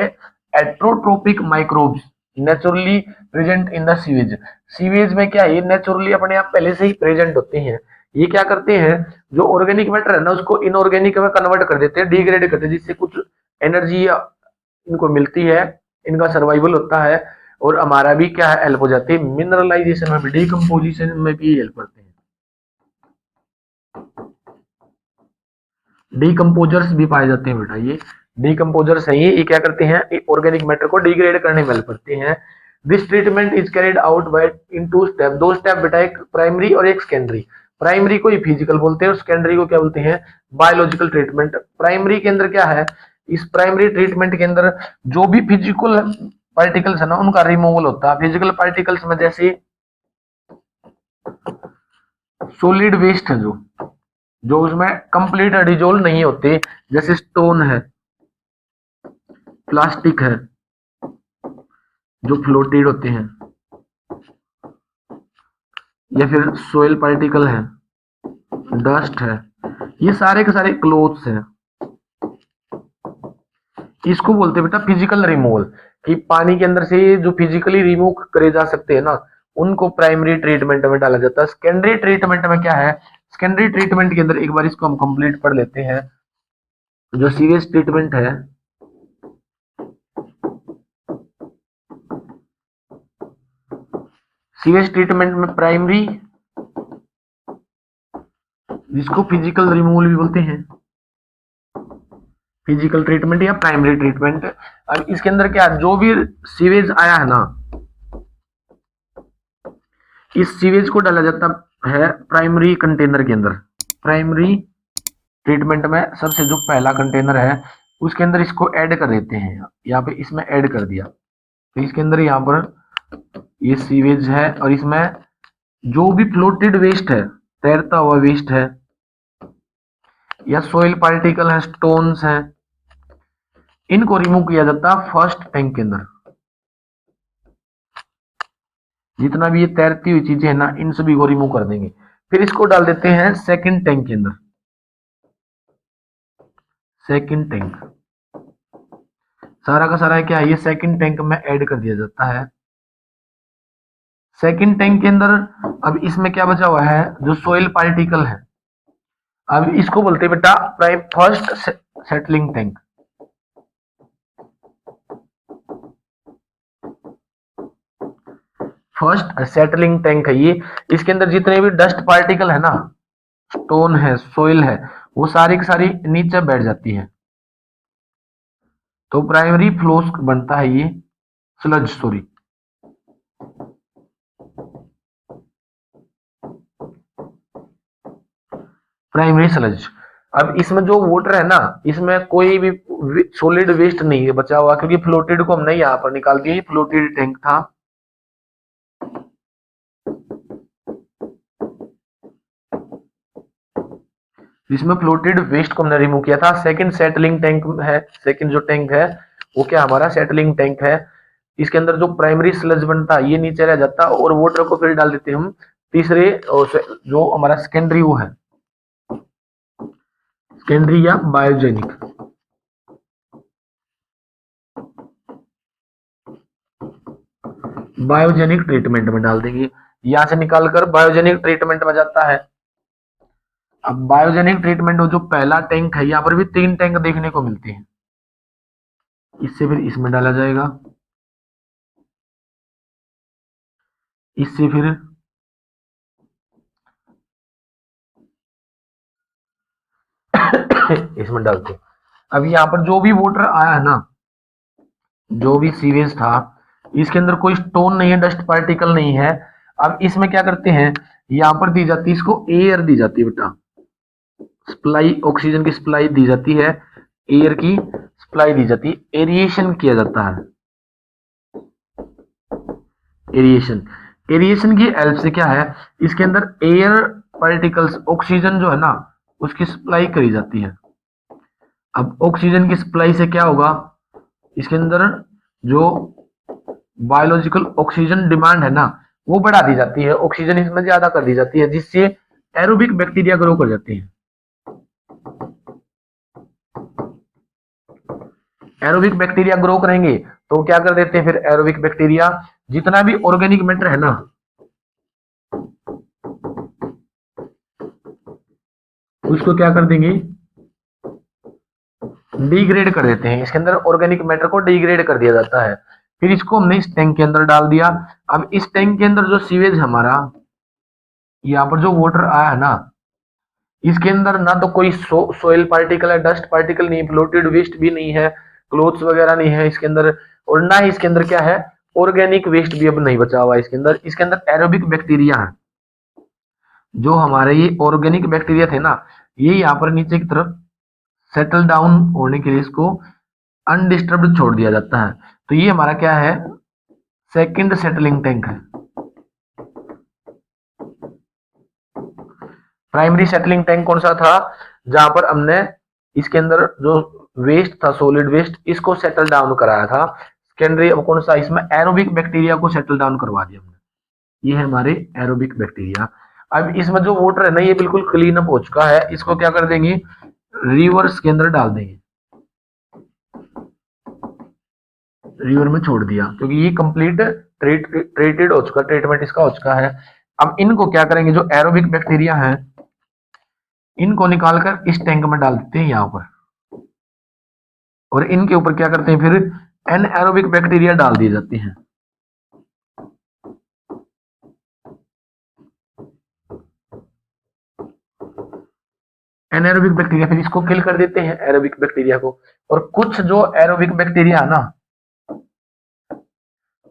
heterotrophic microbes naturally present in the sewage. Sewage में क्या है, ये नेचुरली अपने आप पहले से ही प्रेजेंट होते हैं। ये क्या करते हैं, जो ऑर्गेनिक मैटर है ना उसको इनऑर्गेनिक में कन्वर्ट कर देते हैं, डिग्रेड करते हैं, जिससे कुछ एनर्जी इनको मिलती है, इनका सर्वाइवल होता है, और हमारा भी क्या है हेल्प हो जाती है, मिनरलाइजेशन में भी, डिकम्पोजिशन में भी हेल्प करते हैं। डिकम्पोजर्स भी पाए जाते हैं बेटा, ये डिकम्पोजर्स है, ये क्या करते हैं, ऑर्गेनिक मैटर को डिग्रेड करने में हेल्प करते हैं। This treatment is carried out by in two step, दो स्टेप बेटा, एक प्राइमरी और एक सेकेंडरी। प्राइमरी को ही फिजिकल बोलते हैं और सेकेंडरी को क्या बोलते हैं, बायोलॉजिकल ट्रीटमेंट। प्राइमरी के अंदर क्या है, इस प्राइमरी ट्रीटमेंट के अंदर जो भी फिजिकल पार्टिकल्स है ना उनका रिमूवल होता है। फिजिकल पार्टिकल्स में जैसे सॉलिड वेस्ट है, जो जो उसमें कंप्लीट डिजोल्व नहीं होते, जैसे स्टोन है, प्लास्टिक है, जो फ्लोटेड होते हैं, या फिर सोयल पार्टिकल है, डस्ट है, ये सारे के सारे क्लोथ्स हैं, इसको बोलते हैं बेटा फिजिकल रिमूवल। कि पानी के अंदर से जो फिजिकली रिमूव करे जा सकते हैं ना, उनको प्राइमरी ट्रीटमेंट में डाला जाता है। सेकेंडरी ट्रीटमेंट में क्या है, सेकेंडरी ट्रीटमेंट के अंदर एक बार इसको हम कंप्लीट पढ़ लेते हैं। जो सीरियस ट्रीटमेंट है, सीरियस ट्रीटमेंट में प्राइमरी, जिसको फिजिकल रिमूवल भी बोलते हैं, फिजिकल ट्रीटमेंट या प्राइमरी ट्रीटमेंट। अब इसके अंदर क्या, जो भी सीवेज आया है ना, इस सीवेज को डाला जाता है प्राइमरी कंटेनर के अंदर। प्राइमरी ट्रीटमेंट में सबसे जो पहला कंटेनर है उसके अंदर इसको ऐड कर देते हैं, यहाँ पे इसमें ऐड कर दिया, तो इसके अंदर यहाँ पर ये सीवेज है, और इसमें जो भी फ्लोटेड वेस्ट है, तैरता हुआ वेस्ट है, या सोइल पार्टिकल है, स्टोन्स हैं, इनको रिमूव किया जाता है फर्स्ट टैंक के अंदर। जितना भी ये तैरती हुई चीजें है ना, इन सभी को रिमूव कर देंगे। फिर इसको डाल देते हैं सेकंड टैंक के अंदर। सेकंड टैंक सारा का सारा क्या है, ये सेकंड टैंक में ऐड कर दिया जाता है। सेकंड टैंक के अंदर अब इसमें क्या बचा हुआ है, जो सोइल पार्टिकल है, अब इसको बोलते हैं बेटा prime first settling tank. First settling tank है ये। इसके अंदर जितने भी डस्ट पार्टिकल है ना, स्टोन है, सोइल है, वो सारी की सारी नीचे बैठ जाती है। तो प्राइमरी फ्लोस बनता है ये स्लज, सॉरी प्राइमरी स्लज। अब इसमें जो वाटर है ना, इसमें कोई भी सॉलिड वेस्ट नहीं है बचा हुआ, क्योंकि फ्लोटेड को हमने यहाँ पर निकाल दिया, ये फ्लोटेड टैंक था। इसमें फ्लोटेड वेस्ट को हमने रिमूव किया था। सेकंड सेटलिंग टैंक है, सेकंड जो टैंक है वो क्या हमारा सेटलिंग टैंक है। इसके अंदर जो प्राइमरी स्लज बनता है ये नीचे रह जाता है और वाटर को फिर डाल देते हैं हम तीसरे, जो हमारा सेकेंडरी वो है, सेकेंडरी या बायोजेनिक ट्रीटमेंट में डाल देंगे। यहां से निकालकर बायोजेनिक ट्रीटमेंट में जाता है। अब बायोजेनिक ट्रीटमेंट जो पहला टैंक है, यहाँ पर भी 3 टैंक देखने को मिलते हैं। इससे फिर इसमें डाला जाएगा, इससे फिर इसमें डालते हैं। अब यहाँ पर जो भी वाटर आया है ना, जो भी सीवेज था, इसके अंदर कोई स्टोन नहीं है, डस्ट पार्टिकल नहीं है। अब इसमें क्या करते हैं, यहाँ पर दी जाती है इसको एयर दी जाती है बेटा, सप्लाई, ऑक्सीजन की सप्लाई दी जाती है, एयर की सप्लाई दी जाती है, एरिएशन किया जाता है। एरिएशन, एरिएशन की हेल्प से क्या है, इसके अंदर एयर पार्टिकल्स, ऑक्सीजन जो है ना उसकी सप्लाई करी जाती है। अब ऑक्सीजन की सप्लाई से क्या होगा, इसके अंदर जो बायोलॉजिकल ऑक्सीजन डिमांड है ना वो बढ़ा दी जाती है, ऑक्सीजन इसमें ज्यादा कर दी जाती है, जिससे एरोबिक बैक्टीरिया ग्रो कर जाते हैं। एरोबिक बैक्टीरिया ग्रो करेंगे तो क्या कर देते हैं फिर एरोबिक बैक्टीरिया, जितना भी ऑर्गेनिक मैटर है ना उसको क्या कर देंगे, डिग्रेड कर देते हैं। इसके अंदर ऑर्गेनिक मैटर को डिग्रेड कर दिया जाता है। फिर इसको हमने इस टैंक के अंदर डाल दिया। अब इस टैंक के अंदर जो सीवेज हमारा, यहाँ पर जो वाटर आया है ना, इसके अंदर ना तो कोई सोइल पार्टिकल है, डस्ट पार्टिकल नहीं, फ्लोटेड वेस्ट भी नहीं है, क्लोथ्स वगैरह नहीं है इसके अंदर, और ना ही इसके अंदर क्या है, ऑर्गेनिक वेस्ट भी अब नहीं बचा हुआ है इसके अंदर। इसके अंदर एरोबिक बैक्टीरिया है। जो हमारे ये ऑर्गेनिक बैक्टीरिया थे ना, ये यहाँ पर नीचे की तरफ सेटल डाउन होने के लिए इसको अनडिस्टर्ब्ड छोड़ दिया जाता है। तो ये हमारा क्या है, सेकंड सेटलिंग टैंक है। प्राइमरी सेटलिंग टैंक कौन सा था, जहां पर हमने इसके अंदर जो वेस्ट था, सॉलिड वेस्ट, इसको सेटल डाउन कराया था। सेकेंडरी अब कौन सा, इसमें एरोबिक बैक्टीरिया को सेटल डाउन करवा दिया हमने, ये है हमारे एरोबिक बैक्टीरिया। अब इसमें जो वाटर है ना ये बिल्कुल क्लीन अप हो चुका है, इसको क्या कर देंगे, रिवर्स के अंदर डाल देंगे, रिवर में छोड़ दिया, क्योंकि ये कंप्लीट ट्रीटेड हो चुका, ट्रीटमेंट इसका हो चुका है। अब इनको क्या करेंगे, जो एरोबिक बैक्टीरिया है इनको निकालकर इस टैंक में डाल देते हैं यहाँ पर, और इनके ऊपर क्या करते हैं फिर एनएरोबिक बैक्टीरिया डाल दिए जाते हैं। एनएरोबिक बैक्टीरिया, फिर इसको किल कर देते हैं एरोबिक बैक्टीरिया को। और कुछ जो एरोबिक बैक्टीरिया है ना,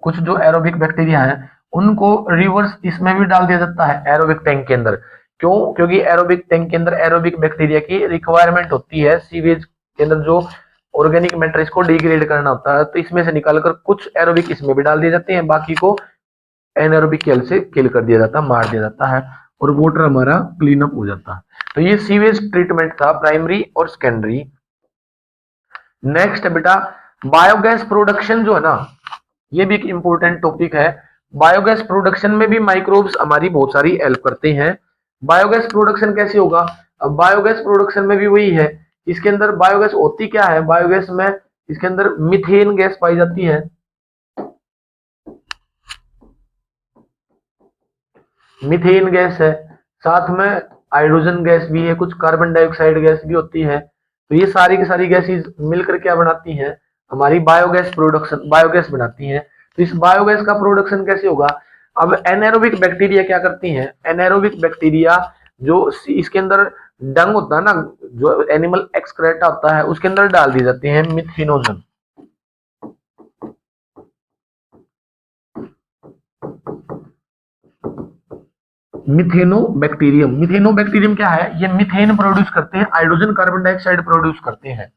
कुछ जो एरोबिक बैक्टीरिया है उनको रिवर्स इसमें भी डाल दिया जाता है एरोबिक टैंक के अंदर। क्यों, क्योंकि एरोबिक टैंक के अंदर एरोबिक बैक्टीरिया की रिक्वायरमेंट होती है, सीवेज के अंदर जो ऑर्गेनिक मैटर इसको डिग्रेड करना होता है, तो इसमें से निकालकर कुछ एरोबिक इसमें भी डाल दिए जाते हैं, बाकी को एनएरोबिक केल से किल कर दिया जाता है, मार दिया जाता है, और वाटर हमारा क्लीन अप हो जाता है। तो ये सीवेज ट्रीटमेंट था, प्राइमरी और सेकेंडरी। नेक्स्ट है बेटा बायोगैस प्रोडक्शन, जो है ना ये भी एक इंपॉर्टेंट टॉपिक है। बायोगैस प्रोडक्शन में भी माइक्रोब्स हमारी बहुत सारी हेल्प करते हैं। बायोगैस प्रोडक्शन कैसे होगा, अब बायोगैस प्रोडक्शन में भी वही है, इसके अंदर बायोगैस होती क्या है, बायोगैस में इसके अंदर मीथेन गैस पाई जाती है, मीथेन गैस है, साथ में हाइड्रोजन गैस भी है, कुछ कार्बन डाइऑक्साइड गैस भी होती है। तो ये सारी की सारी गैसेस मिलकर क्या बनाती हैं, हमारी बायोगैस प्रोडक्शन, बायोगैस बनाती हैं। तो इस बायोगैस का प्रोडक्शन कैसे होगा, अब एनाएरोबिक बैक्टीरिया क्या करती हैं, एनाएरोबिक बैक्टीरिया जो इसके अंदर डंग होता है ना, जो एनिमल एक्सक्रेटा होता है उसके अंदर डाल दी जाती है मिथेनोजन। मिथेनोबैक्टीरियम। मिथेनोबैक्टीरियम क्या है? ये मिथेन प्रोड्यूस करते हैं, हाइड्रोजन कार्बन डाइऑक्साइड प्रोड्यूस करते हैं।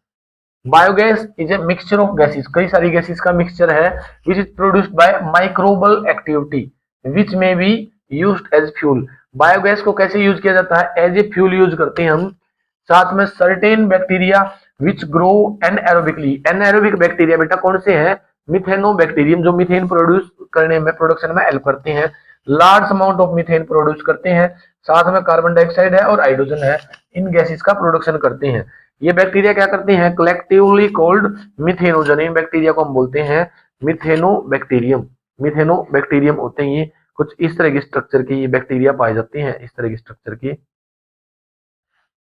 Biogas is a mixture of gases, कई सारी गैसेस का मिक्सचर है, which is produced by microbial activity which may be used as fuel. Biogas को कैसे यूज किया जाता है? एज ए फ्यूल यूज करते हैं हम। साथ में certain bacteria which grow anaerobically. Anaerobic bacteria बेटा कौन से हैं? मिथेनोबैक्टीरियम, जो मीथेन प्रोड्यूस करने में, प्रोडक्शन में हेल्प करते हैं, large amount of methane produce करते हैं, साथ में कार्बन डाइऑक्साइड है और हाइड्रोजन है, इन गैसेस का प्रोडक्शन करते हैं। ये बैक्टीरिया क्या करते हैं? Collectively called methanogen. इन बैक्टीरिया को हम बोलते हैं मिथेनोबैक्टीरियम। मिथेनोबैक्टीरियम होते हैं ये, कुछ इस तरह की स्ट्रक्चर की ये बैक्टीरिया पाए जाते हैं, इस तरह की स्ट्रक्चर की,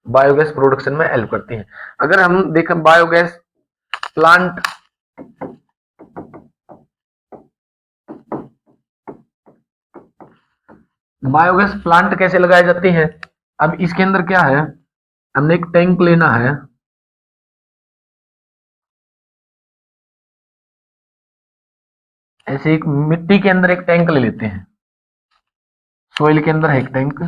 बायोगैस प्रोडक्शन में हेल्प करते हैं। अगर हम देखें बायोगैस प्लांट, बायोगैस प्लांट कैसे लगाए जाते हैं? अब इसके अंदर क्या है, हमने एक टैंक लेना है, ऐसे एक मिट्टी के अंदर एक टैंक ले लेते हैं, सोइल के अंदर है एक टैंक,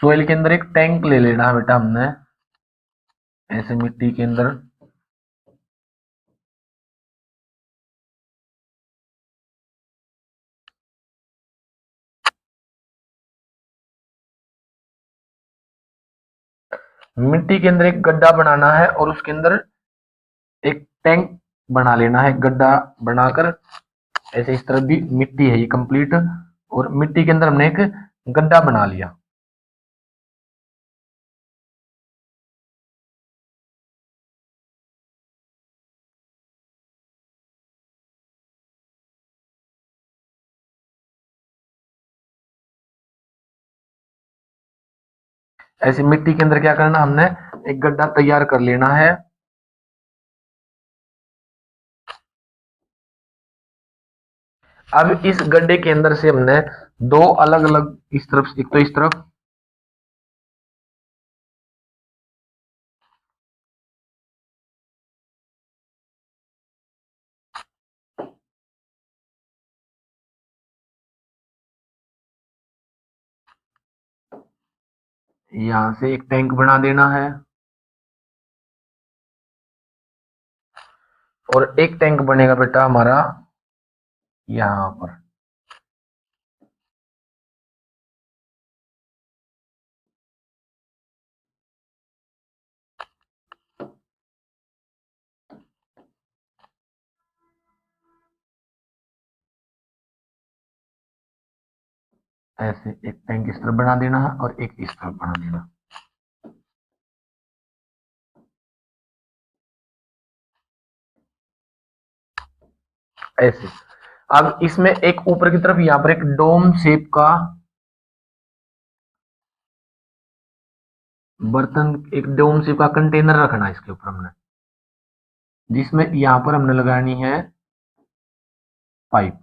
सोइल के अंदर एक टैंक ले लेना है बेटा हमने, ऐसे मिट्टी के अंदर। मिट्टी के अंदर एक गड्ढा बनाना है और उसके अंदर एक टैंक बना लेना है, गड्ढा बनाकर, ऐसे इस तरफ भी मिट्टी है ये कंप्लीट, और मिट्टी के अंदर हमने एक गड्ढा बना लिया। ऐसे मिट्टी के अंदर क्या करना, हमने एक गड्ढा तैयार कर लेना है। अब इस गड्ढे के अंदर से हमने दो अलग अलग, इस तरफ एक तो इस तरफ, यहां से एक टैंक बना देना है, और एक टैंक बनेगा बेटा हमारा यहां पर। ऐसे एक टैंक इस तरफ बना देना है और एक इस तरफ बना देना, ऐसे। अब इसमें एक ऊपर की तरफ यहां पर एक डोम शेप का बर्तन, एक डोम शेप का कंटेनर रखना है इसके ऊपर हमने, जिसमें यहां पर हमने लगानी है पाइप।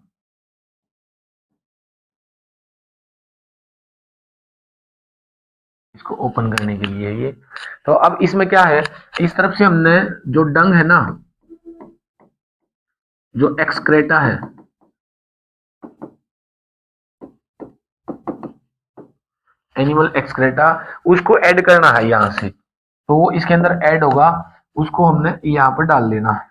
इसको ओपन करने के लिए ये, तो अब इसमें क्या है, इस तरफ से हमने जो डंग है ना, जो एक्सक्रेटा है, एनिमल एक्सक्रेटा, उसको ऐड करना है यहां से, तो वो इसके अंदर ऐड होगा, उसको हमने यहां पर डाल लेना है।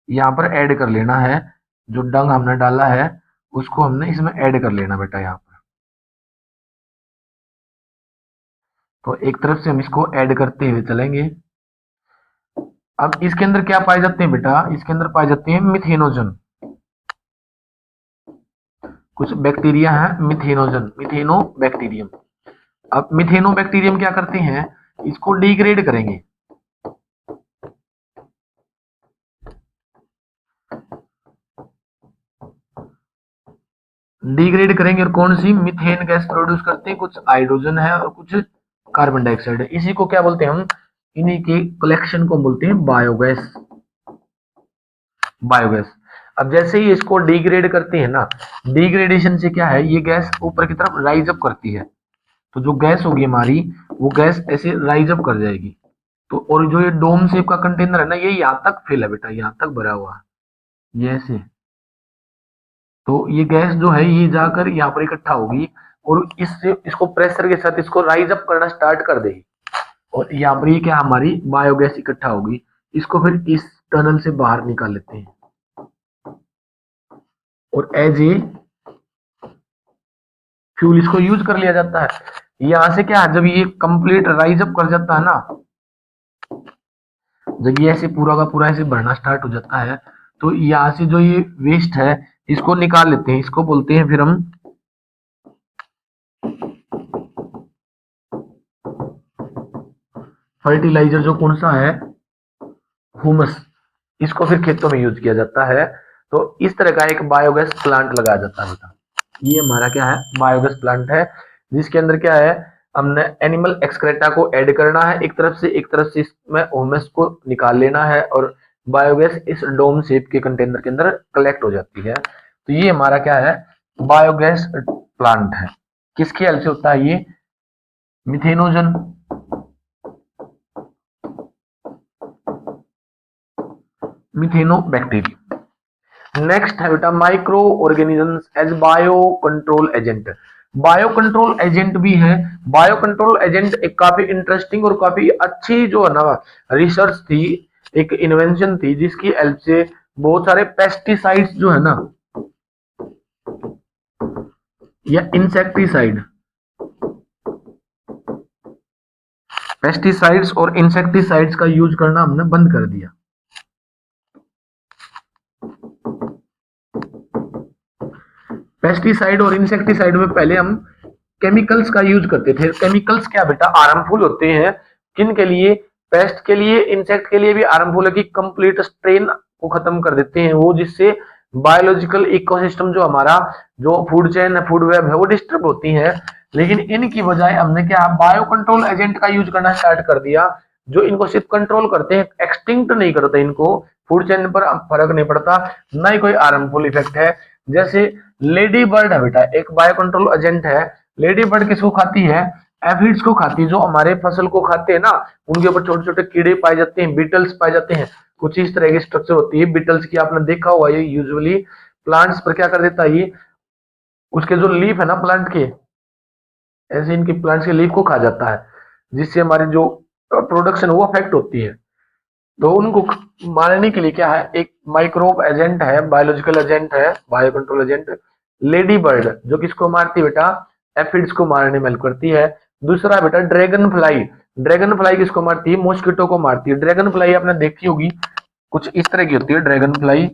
यहां पर ऐड कर लेना है, जो डंग हमने डाला है उसको हमने इसमें ऐड कर लेना बेटा यहाँ पर। तो एक तरफ से हम इसको ऐड करते हुए चलेंगे। अब इसके अंदर क्या पाए जाते हैं बेटा? इसके अंदर पाए जाते हैं मिथेनोजन, कुछ बैक्टीरिया है मिथेनोजन, मिथेनो बैक्टीरियम। अब मिथेनो बैक्टीरियम क्या करते हैं, इसको डिग्रेड करेंगे, डिग्रेड करेंगे, और कौन सी मीथेन गैस प्रोड्यूस करते हैं, कुछ हाइड्रोजन है और कुछ कार्बन डाइऑक्साइड है। इसी को क्या बोलते हैं हम, इन्हीं के कलेक्शन को बोलते हैं बायोगैस। बायोगैस। अब जैसे ही इसको डिग्रेड करते हैं ना, डिग्रेडेशन से क्या है, ये गैस ऊपर की तरफ राइज अप करती है। तो जो गैस होगी हमारी, वो गैस ऐसे राइज अप कर जाएगी। तो और जो ये डोम शेप का कंटेनर है ना, ये यहाँ तक फिल है बेटा, यहाँ तक भरा हुआ है, ये ऐसे। तो ये गैस जो है ये जाकर यहाँ पर इकट्ठा होगी और इससे इसको प्रेशर के साथ इसको राइज अप करना स्टार्ट कर देगी। और यहाँ पर ये क्या हमारी बायोगैस इकट्ठा होगी। इसको फिर इस टनल से बाहर निकाल लेते हैं और एज ए फ्यूल इसको यूज कर लिया जाता है। यहाँ से क्या है, जब ये कंप्लीट राइज अप कर जाता है ना, जब ये ऐसे पूरा का पूरा ऐसे बढ़ना स्टार्ट हो जाता है, तो यहाँ से जो ये वेस्ट है इसको निकाल लेते हैं। इसको बोलते हैं फिर हम फर्टिलाइजर, जो कौन सा है, ह्यूमस। इसको फिर खेतों में यूज किया जाता है। तो इस तरह का एक बायोगैस प्लांट लगाया जाता है बेटा। ये हमारा क्या है, बायोगैस प्लांट है, जिसके अंदर क्या है, हमने एनिमल एक्सक्रेटा को ऐड करना है एक तरफ से, एक तरफ से इसमें ह्यूमस को निकाल लेना है और बायोगैस इस डोम शेप के कंटेनर के अंदर कलेक्ट हो जाती है। तो ये हमारा क्या है, बायोगैस प्लांट है। किसकी हेल्प से होता है ये, मिथेनोजन, मिथेनोबैक्टीरिया। नेक्स्ट है बेटा microorganisms as biocontrol agent. Biocontrol agent भी है। बायो कंट्रोल एजेंट एक काफी इंटरेस्टिंग और काफी अच्छी जो है ना रिसर्च थी, एक इन्वेंशन थी, जिसकी हेल्प से बहुत सारे पेस्टिसाइड्स जो है ना, या इंसेक्टिसाइड, पेस्टिसाइड्स और इंसेक्टिसाइड्स का यूज करना हमने बंद कर दिया। पेस्टिसाइड और इंसेक्टिसाइड में पहले हम केमिकल्स का यूज करते थे। केमिकल्स क्या बेटा, हार्मफुल होते हैं। किन के लिए, पेस्ट के लिए, इंसेक्ट के लिए भी हार्मफुल है कि कंप्लीट स्ट्रेन को खत्म कर देते हैं वो, जिससे बायोलॉजिकल इकोसिस्टम जो हमारा जो फूड चेन है, फूड वेब है, वो डिस्टर्ब होती है। लेकिन इनकी बजाय हमने क्या बायो कंट्रोल एजेंट का यूज करना स्टार्ट कर दिया, जो इनको सिर्फ कंट्रोल करते हैं, एक्सटिंक्ट नहीं करते इनको, फूड चेन पर फर्क नहीं पड़ता, ना ही कोई हार्मफुल इफेक्ट है। जैसे लेडी बर्ड है बेटा, एक बायो कंट्रोल एजेंट है। लेडी बर्ड किसको खाती है, एफिड्स को खाती है, जो हमारे फसल को खाते हैं ना, उनके ऊपर छोटे छोटे कीड़े पाए जाते हैं, बीटल्स पाए जाते हैं। कुछ इस तरह की स्ट्रक्चर होती है बीटल्स की, आपने देखा हुआ, ये यूजुअली प्लांट्स पर क्या कर देता है, ये उसके जो लीफ है ना प्लांट के, ऐसे इनके प्लांट्स के लीफ को खा जाता है, जिससे हमारी जो प्रोडक्शन वो अफेक्ट होती है। तो उनको मारने के लिए क्या है, एक माइक्रोब एजेंट है, बायोलॉजिकल एजेंट है, bio control agent, lady bird, जो किसको मारती है बेटा, एफिड्स को मारने में हेल्प करती है। दूसरा बेटा ड्रैगन फ्लाई। ड्रैगन फ्लाई किसको मारती है, मॉस्किटो को मारती है। ड्रैगन फ्लाई आपने देखी होगी, कुछ इस तरह की होती है ड्रैगन फ्लाई,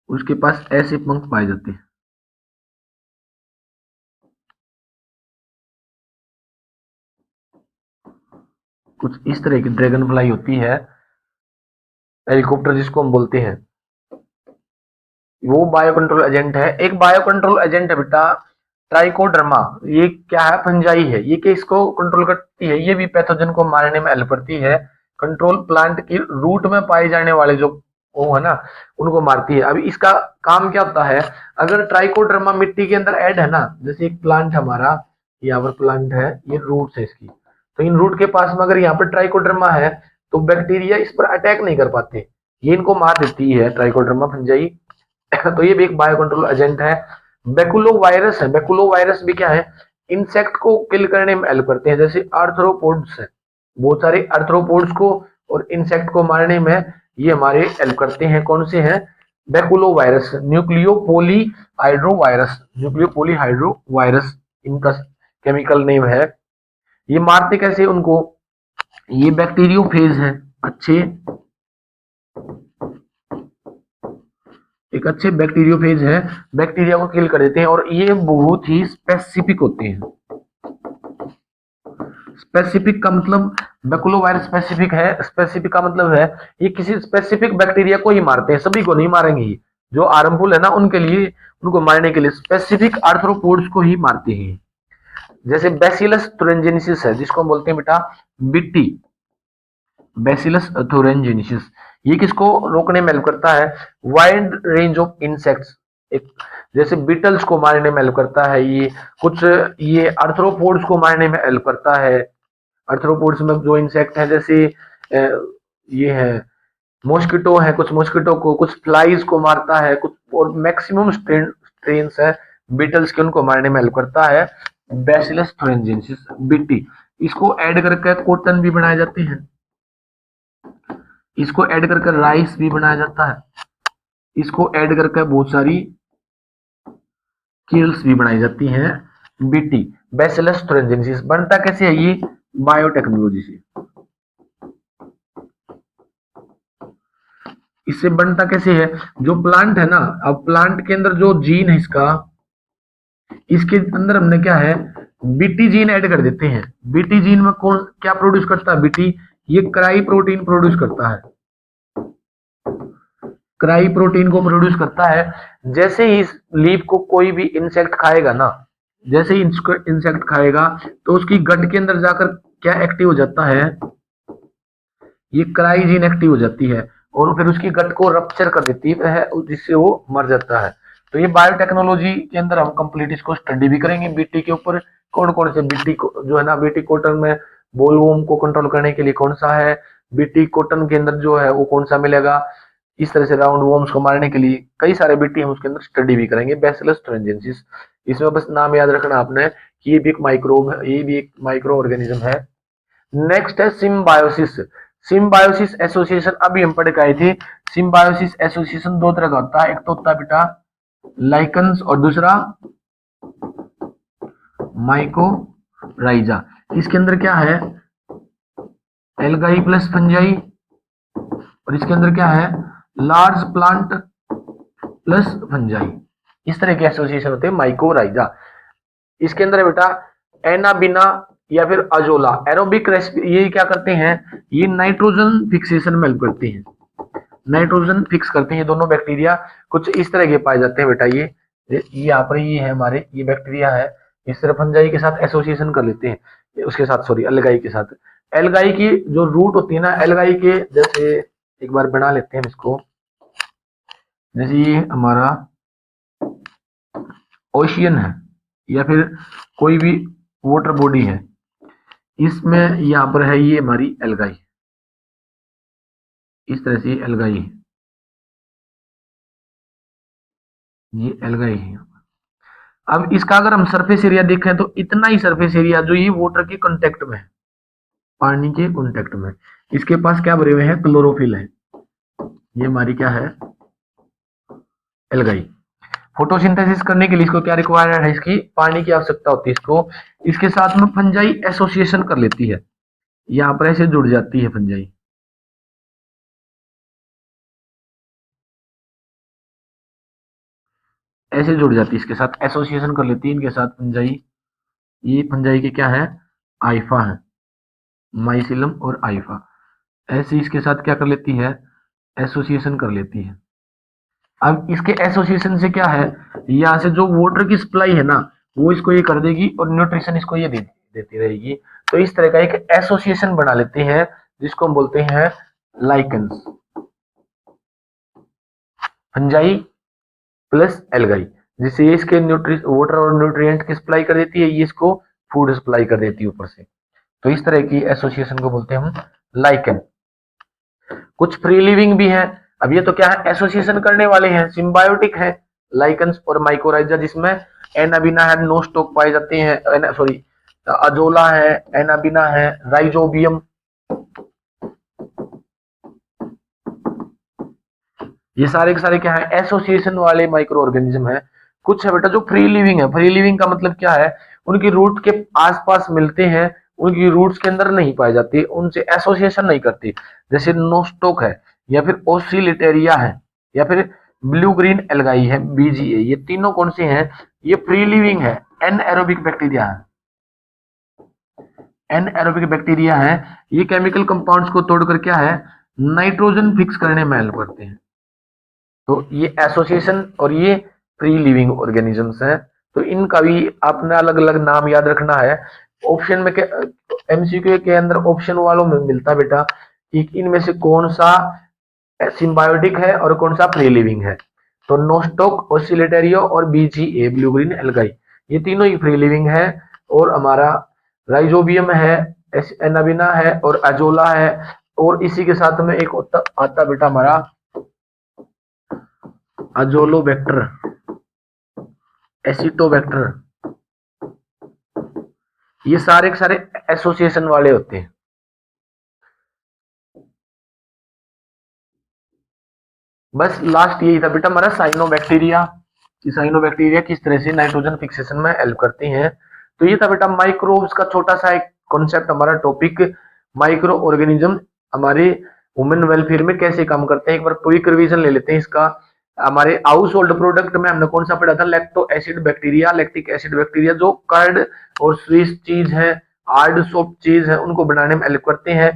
उसके पास ऐसे पंख पाए जाते हैं। कुछ इस तरह की ड्रैगन फ्लाई होती है, हेलीकॉप्टर जिसको हम बोलते हैं, वो बायो कंट्रोल एजेंट है। एक बायो कंट्रोल एजेंट है बेटा ट्राइकोडर्मा। ये क्या है, फंजाई है, ये किसको कंट्रोल करती है, ये भी पैथोजन को मारने में हेल्प करती है। कंट्रोल प्लांट की रूट में पाए जाने वाले जो वो है ना, उनको मारती है। अभी इसका काम क्या होता है, अगर ट्राइकोडर्मा मिट्टी के अंदर ऐड है ना, जैसे एक प्लांट हमारा यहाँ पर प्लांट है, ये रूट्स है इसकी, तो इन रूट के पास में अगर यहाँ पर ट्राइकोडर्मा है, तो बैक्टीरिया इस पर अटैक नहीं कर पाते, ये इनको मार देती है ट्राइकोडर्मा फंजाई। तो ये भी एक बायो कंट्रोल एजेंट है। बेकुलो वायरस है, बेकुलो वायरस भी क्या है, इंसेक्ट को किल करने में हेल्प करते हैं। जैसे आर्थ्रोपोड्स है, बहुत सारे आर्थ्रोपोड्स को और इंसेक्ट को मारने में ये हमारे हेल्प करते हैं। कौन से हैं, बेकुलो वायरस, न्यूक्लियो पोली हाइड्रो वायरस, न्यूक्लियो पोली हाइड्रो वायरस इनका केमिकल नेम है। ये मारते कैसे उनको, ये बैक्टीरियोफेज है, अच्छे एक अच्छे बैक्टीरियोफेज है, बैक्टीरिया को किल कर देते हैं और ये बहुत ही स्पेसिफिक होते हैं। स्पेसिफिक का मतलब, बैकुलोवायरस स्पेसिफिक है, स्पेसिफिक का मतलब है ये किसी स्पेसिफिक बैक्टीरिया को ही मारते हैं, सभी को नहीं मारेंगे। ये जो हार्मफुल है ना उनके लिए, उनको मारने के लिए स्पेसिफिक आर्थ्रोपोड्स को ही मारते हैं। जैसे बैसिलस तुरंजिनेसिस है, जिसको हम बोलते हैं बेटा बिट्टी, बैसिलस thuringiensis। ये किसको रोकने में हेल्प करता है? वाइड रेंज ऑफ इंसेक्ट्स, एक जैसे बीटल्स को मारने में हेल्प करता है ये। कुछ ये आर्थ्रोपोड्स को मारने में हेल्प करता है। आर्थ्रोपोड्स में जो इंसेक्ट हैं जैसे ये है मॉस्किटो है, कुछ मॉस्किटो को, कुछ फ्लाइज को मारता है, कुछ और मैक्सिमम स्ट्रेन्स है बीटल्स के, उनको मारने में हेल्प करता है बैसिलस thuringiensis बीटी। इसको ऐड करके कॉटन भी बनाए जाते हैं, इसको ऐड करके राइस भी बनाया जाता है, इसको ऐड करके बहुत सारी किल्स भी बनाई जाती हैं। बीटी बैसिलस thuringiensis बनता कैसे है? ये बायोटेक्नोलॉजी से। इससे बनता कैसे है? जो प्लांट है ना, अब प्लांट के अंदर जो जीन है इसका, इसके अंदर हमने क्या है, बीटी जीन ऐड कर देते हैं। बीटी जीन में कौन क्या प्रोड्यूस करता है? बीटी ये क्राई प्रोटीन प्रोड्यूस करता है, क्राई प्रोटीन को प्रोड्यूस करता है। जैसे ही इस लीफ को कोई भी इंसेक्ट खाएगा ना, जैसे ही इंसेक्ट खाएगा तो उसकी गट के अंदर जाकर क्या एक्टिव हो जाता है? ये क्राई जीन एक्टिव हो जाती है और फिर उसकी गट को रप्चर कर देती है, जिससे वो मर जाता है। तो ये बायोटेक्नोलॉजी के अंदर हम कंप्लीट इसको स्टडी भी करेंगे बीटी के ऊपर। कौन कौन से बीटी को जो है ना, बीटी कॉटन में बोलवॉर्म को कंट्रोल करने के लिए कौन सा है, बीटी कॉटन के अंदर जो है वो कौन सा मिलेगा, इस तरह से राउंड वॉर्म्स को मारने के लिए कई सारे बीटी हम उसके अंदर स्टडी भी करेंगे। बैसिलस thuringiensis, इसमें बस नाम याद रखना आपने कि ये भी एक माइक्रोब है, ये भी एक माइक्रो ऑर्गेनिज्म है। नेक्स्ट है सिम्बायोसिस। सिम्बायोसिस एसोसिएशन अभी हम पढ़ के आए थे। सिम्बायोसिस एसोसिएशन दो तरह का होता है, एक तो होता है बेटा लाइकन्स और दूसरा माइकोराइजा। इसके अंदर क्या है? एल्गाई प्लस फंजाई, और इसके अंदर क्या है? Large plant plus fungi. इस तरह के एसोसिएशन होते हैं माइकोराइजा। इसके अंदर है बेटा एनाबिना या फिर अजोला एरोबिक रेसिपी, ये क्या करते हैं? ये नाइट्रोजन फिक्सेशन में हेल्प करते हैं, नाइट्रोजन फिक्स करते हैं। दोनों बैक्टीरिया कुछ इस तरह के पाए जाते हैं बेटा। ये यहाँ पर ये है हमारे, ये बैक्टीरिया है, इस तरह फंजाई के साथ एसोसिएशन कर लेते हैं, उसके साथ सॉरी एल्गाई के साथ। एल्गाई की जो रूट होती है ना, एल्गाई के जैसे एक बार बना लेते हैं इसको, जैसे ये हमारा ओशियन है या फिर कोई भी वाटर बॉडी है, इसमें यहाँ पर है ये हमारी एल्गाई, इस तरह से एल्गाई है, ये एल्गाई है। अब इसका अगर हम सरफेस एरिया देखें तो इतना ही सरफेस एरिया जो ये वाटर के कांटेक्ट में है, पानी के कांटेक्ट में, इसके पास क्या भरे हुए हैं? क्लोरोफिल है। ये हमारी क्या है? एल्गाई। फोटोसिंथेसिस करने के लिए इसको क्या रिक्वायर्ड है? इसकी पानी की आवश्यकता होती है इसको। इसके साथ में फंजाई एसोसिएशन कर लेती है, यहां पर ऐसे जुड़ जाती है फंजाई, ऐसे जुड़ जाती है, इसके साथ एसोसिएशन कर लेती है, इनके साथ फंजाई। ये फंजाई के क्या है? आइफा है, माइसिलम और आइफा। ऐसे इसके साथ क्या कर लेती है? एसोसिएशन कर लेती है। अब इसके एसोसिएशन से क्या है? यहाँ से जो वाटर की सप्लाई है ना, वो इसको ये कर देगी और न्यूट्रिशन इसको ये देती रहेगी। तो इस तरह का एक एसोसिएशन बना लेते हैं जिसको हम बोलते हैं लाइकन्स, फंजाई प्लस एल्गाई, जिससे ये इसके वाटर और न्यूट्रिएंट की सप्लाई कर देती है, ये इसको फूड सप्लाई कर देती है ऊपर से। तो इस तरह की एसोसिएशन को बोलते हैं हम लाइकन। कुछ फ्री लिविंग भी है। अब ये तो क्या है? एसोसिएशन करने वाले हैं, सिम्बायोटिक है लाइकन्स और माइकोराइजा, जिसमें एनाबिना है, नोस्टोक पाए जाते हैं, सॉरी अजोला है, एनाबिना है, राइजोबियम, ये सारे के सारे क्या है? एसोसिएशन वाले माइक्रो ऑर्गेनिज्म है। कुछ है बेटा जो फ्री लिविंग है। फ्री लिविंग का मतलब क्या है? उनकी रूट के आसपास मिलते हैं, उनकी रूट्स के अंदर नहीं पाए जाते, उनसे एसोसिएशन नहीं करती, जैसे नोस्टोक है या फिर ओसिलिटेरिया है या फिर ब्लू ग्रीन एल्गाई है, बीजीए। ये तीनों कौन से हैं? ये फ्री लिविंग है, एनएरोबिक बैक्टीरिया है, एनएरोबिक बैक्टीरिया है। ये केमिकल कंपाउंड्स को तोड़कर क्या है? नाइट्रोजन फिक्स करने में हेल्प करते हैं। तो ये एसोसिएशन और ये फ्री लिविंग ऑर्गेनिजम्स हैं। तो इनका भी आपने अलग अलग नाम याद रखना है। ऑप्शन में एमसीक्यू के अंदर ऑप्शन वालों में मिलता बेटा कि इनमें से कौन सा सिम्बायोटिक है और कौन सा फ्री लिविंग है। तो नोस्टोक, ओसिलेटेरियो और बीजीए ब्लू ग्रीन एल्गाई, ये तीनों ही फ्री लिविंग है। और हमारा राइजोबियम है, एनाबिना है और अजोला है। और इसी के साथ में एक आता बेटा हमारा अजोलोबैक्टर, एसिटोबैक्टर, ये सारे के सारे एसोसिएशन वाले होते हैं। बस लास्ट यही था बेटा हमारा साइनोबैक्टीरिया, कि साइनोबैक्टीरिया किस तरह से नाइट्रोजन फिक्सेशन में हेल्प करती हैं। तो ये था बेटा माइक्रोब्स का छोटा सा एक कॉन्सेप्ट, हमारा टॉपिक माइक्रो ऑर्गेनिज्म हमारे वुमेन वेलफेयर में कैसे काम करते हैं। एक बार क्विक रिवीजन ले लेते हैं इसका। हमारे हाउस होल्ड प्रोडक्ट में हमने कौन सा पढ़ा था, lacto acid bacteria, lactic acid bacteria, जो कर्ड और स्विस चीज है, हार्ड सॉफ्ट चीज है, उनको बनाने में हेल्प करते हैं।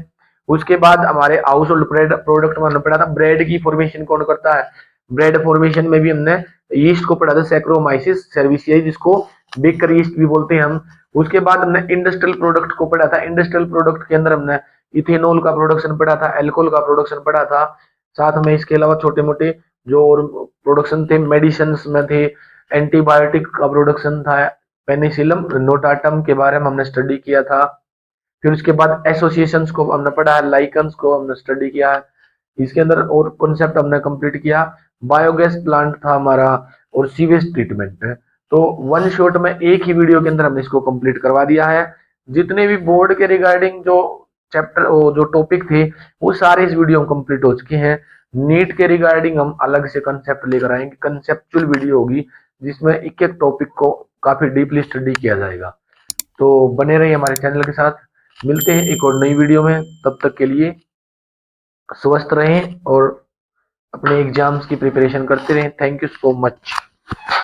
उसके बाद हमारे हाउस होल्ड प्रोडक्ट में हमने पढ़ा था ब्रेड की फॉर्मेशन कौन करता है। ब्रेड फॉर्मेशन में भी हमने यीस्ट को पढ़ा था, सैक्रोमाइसिस सर्विसियाई, जिसको बेकर यीस्ट भी बोलते हैं हम। उसके बाद हमने इंडस्ट्रियल प्रोडक्ट को पढ़ा था। इंडस्ट्रियल प्रोडक्ट के अंदर हमने इथेनॉल का प्रोडक्शन पढ़ा था, एल्कोहल का प्रोडक्शन पढ़ा था। साथ में इसके अलावा छोटे मोटे जो और प्रोडक्शन थे, मेडिसिन में थे, एंटीबायोटिक का प्रोडक्शन था, पेनिसिलम नोटाटम के बारे में हमने स्टडी किया था। फिर उसके बाद एसोसिएशंस को हमने पढ़ा है, लाइकन्स को हमने स्टडी किया है। इसके अंदर और कॉन्सेप्ट हमने कंप्लीट किया, बायोगैस प्लांट था हमारा, और सीवेज ट्रीटमेंट है। तो वन शॉट में एक ही वीडियो के अंदर हमने इसको कंप्लीट करवा दिया है। जितने भी बोर्ड के रिगार्डिंग जो चैप्टर जो टॉपिक थे वो सारे इस वीडियो में कंप्लीट हो चुके हैं। नीट के रिगार्डिंग हम अलग से कंसेप्ट लेकर आएंगे, कंसेप्चुअल वीडियो होगी जिसमें एक एक टॉपिक को काफी डीपली स्टडी किया जाएगा। तो बने रहिए हमारे चैनल के साथ। मिलते हैं एक और नई वीडियो में, तब तक के लिए स्वस्थ रहें और अपने एग्जाम्स की प्रिपरेशन करते रहें। Thank you so much.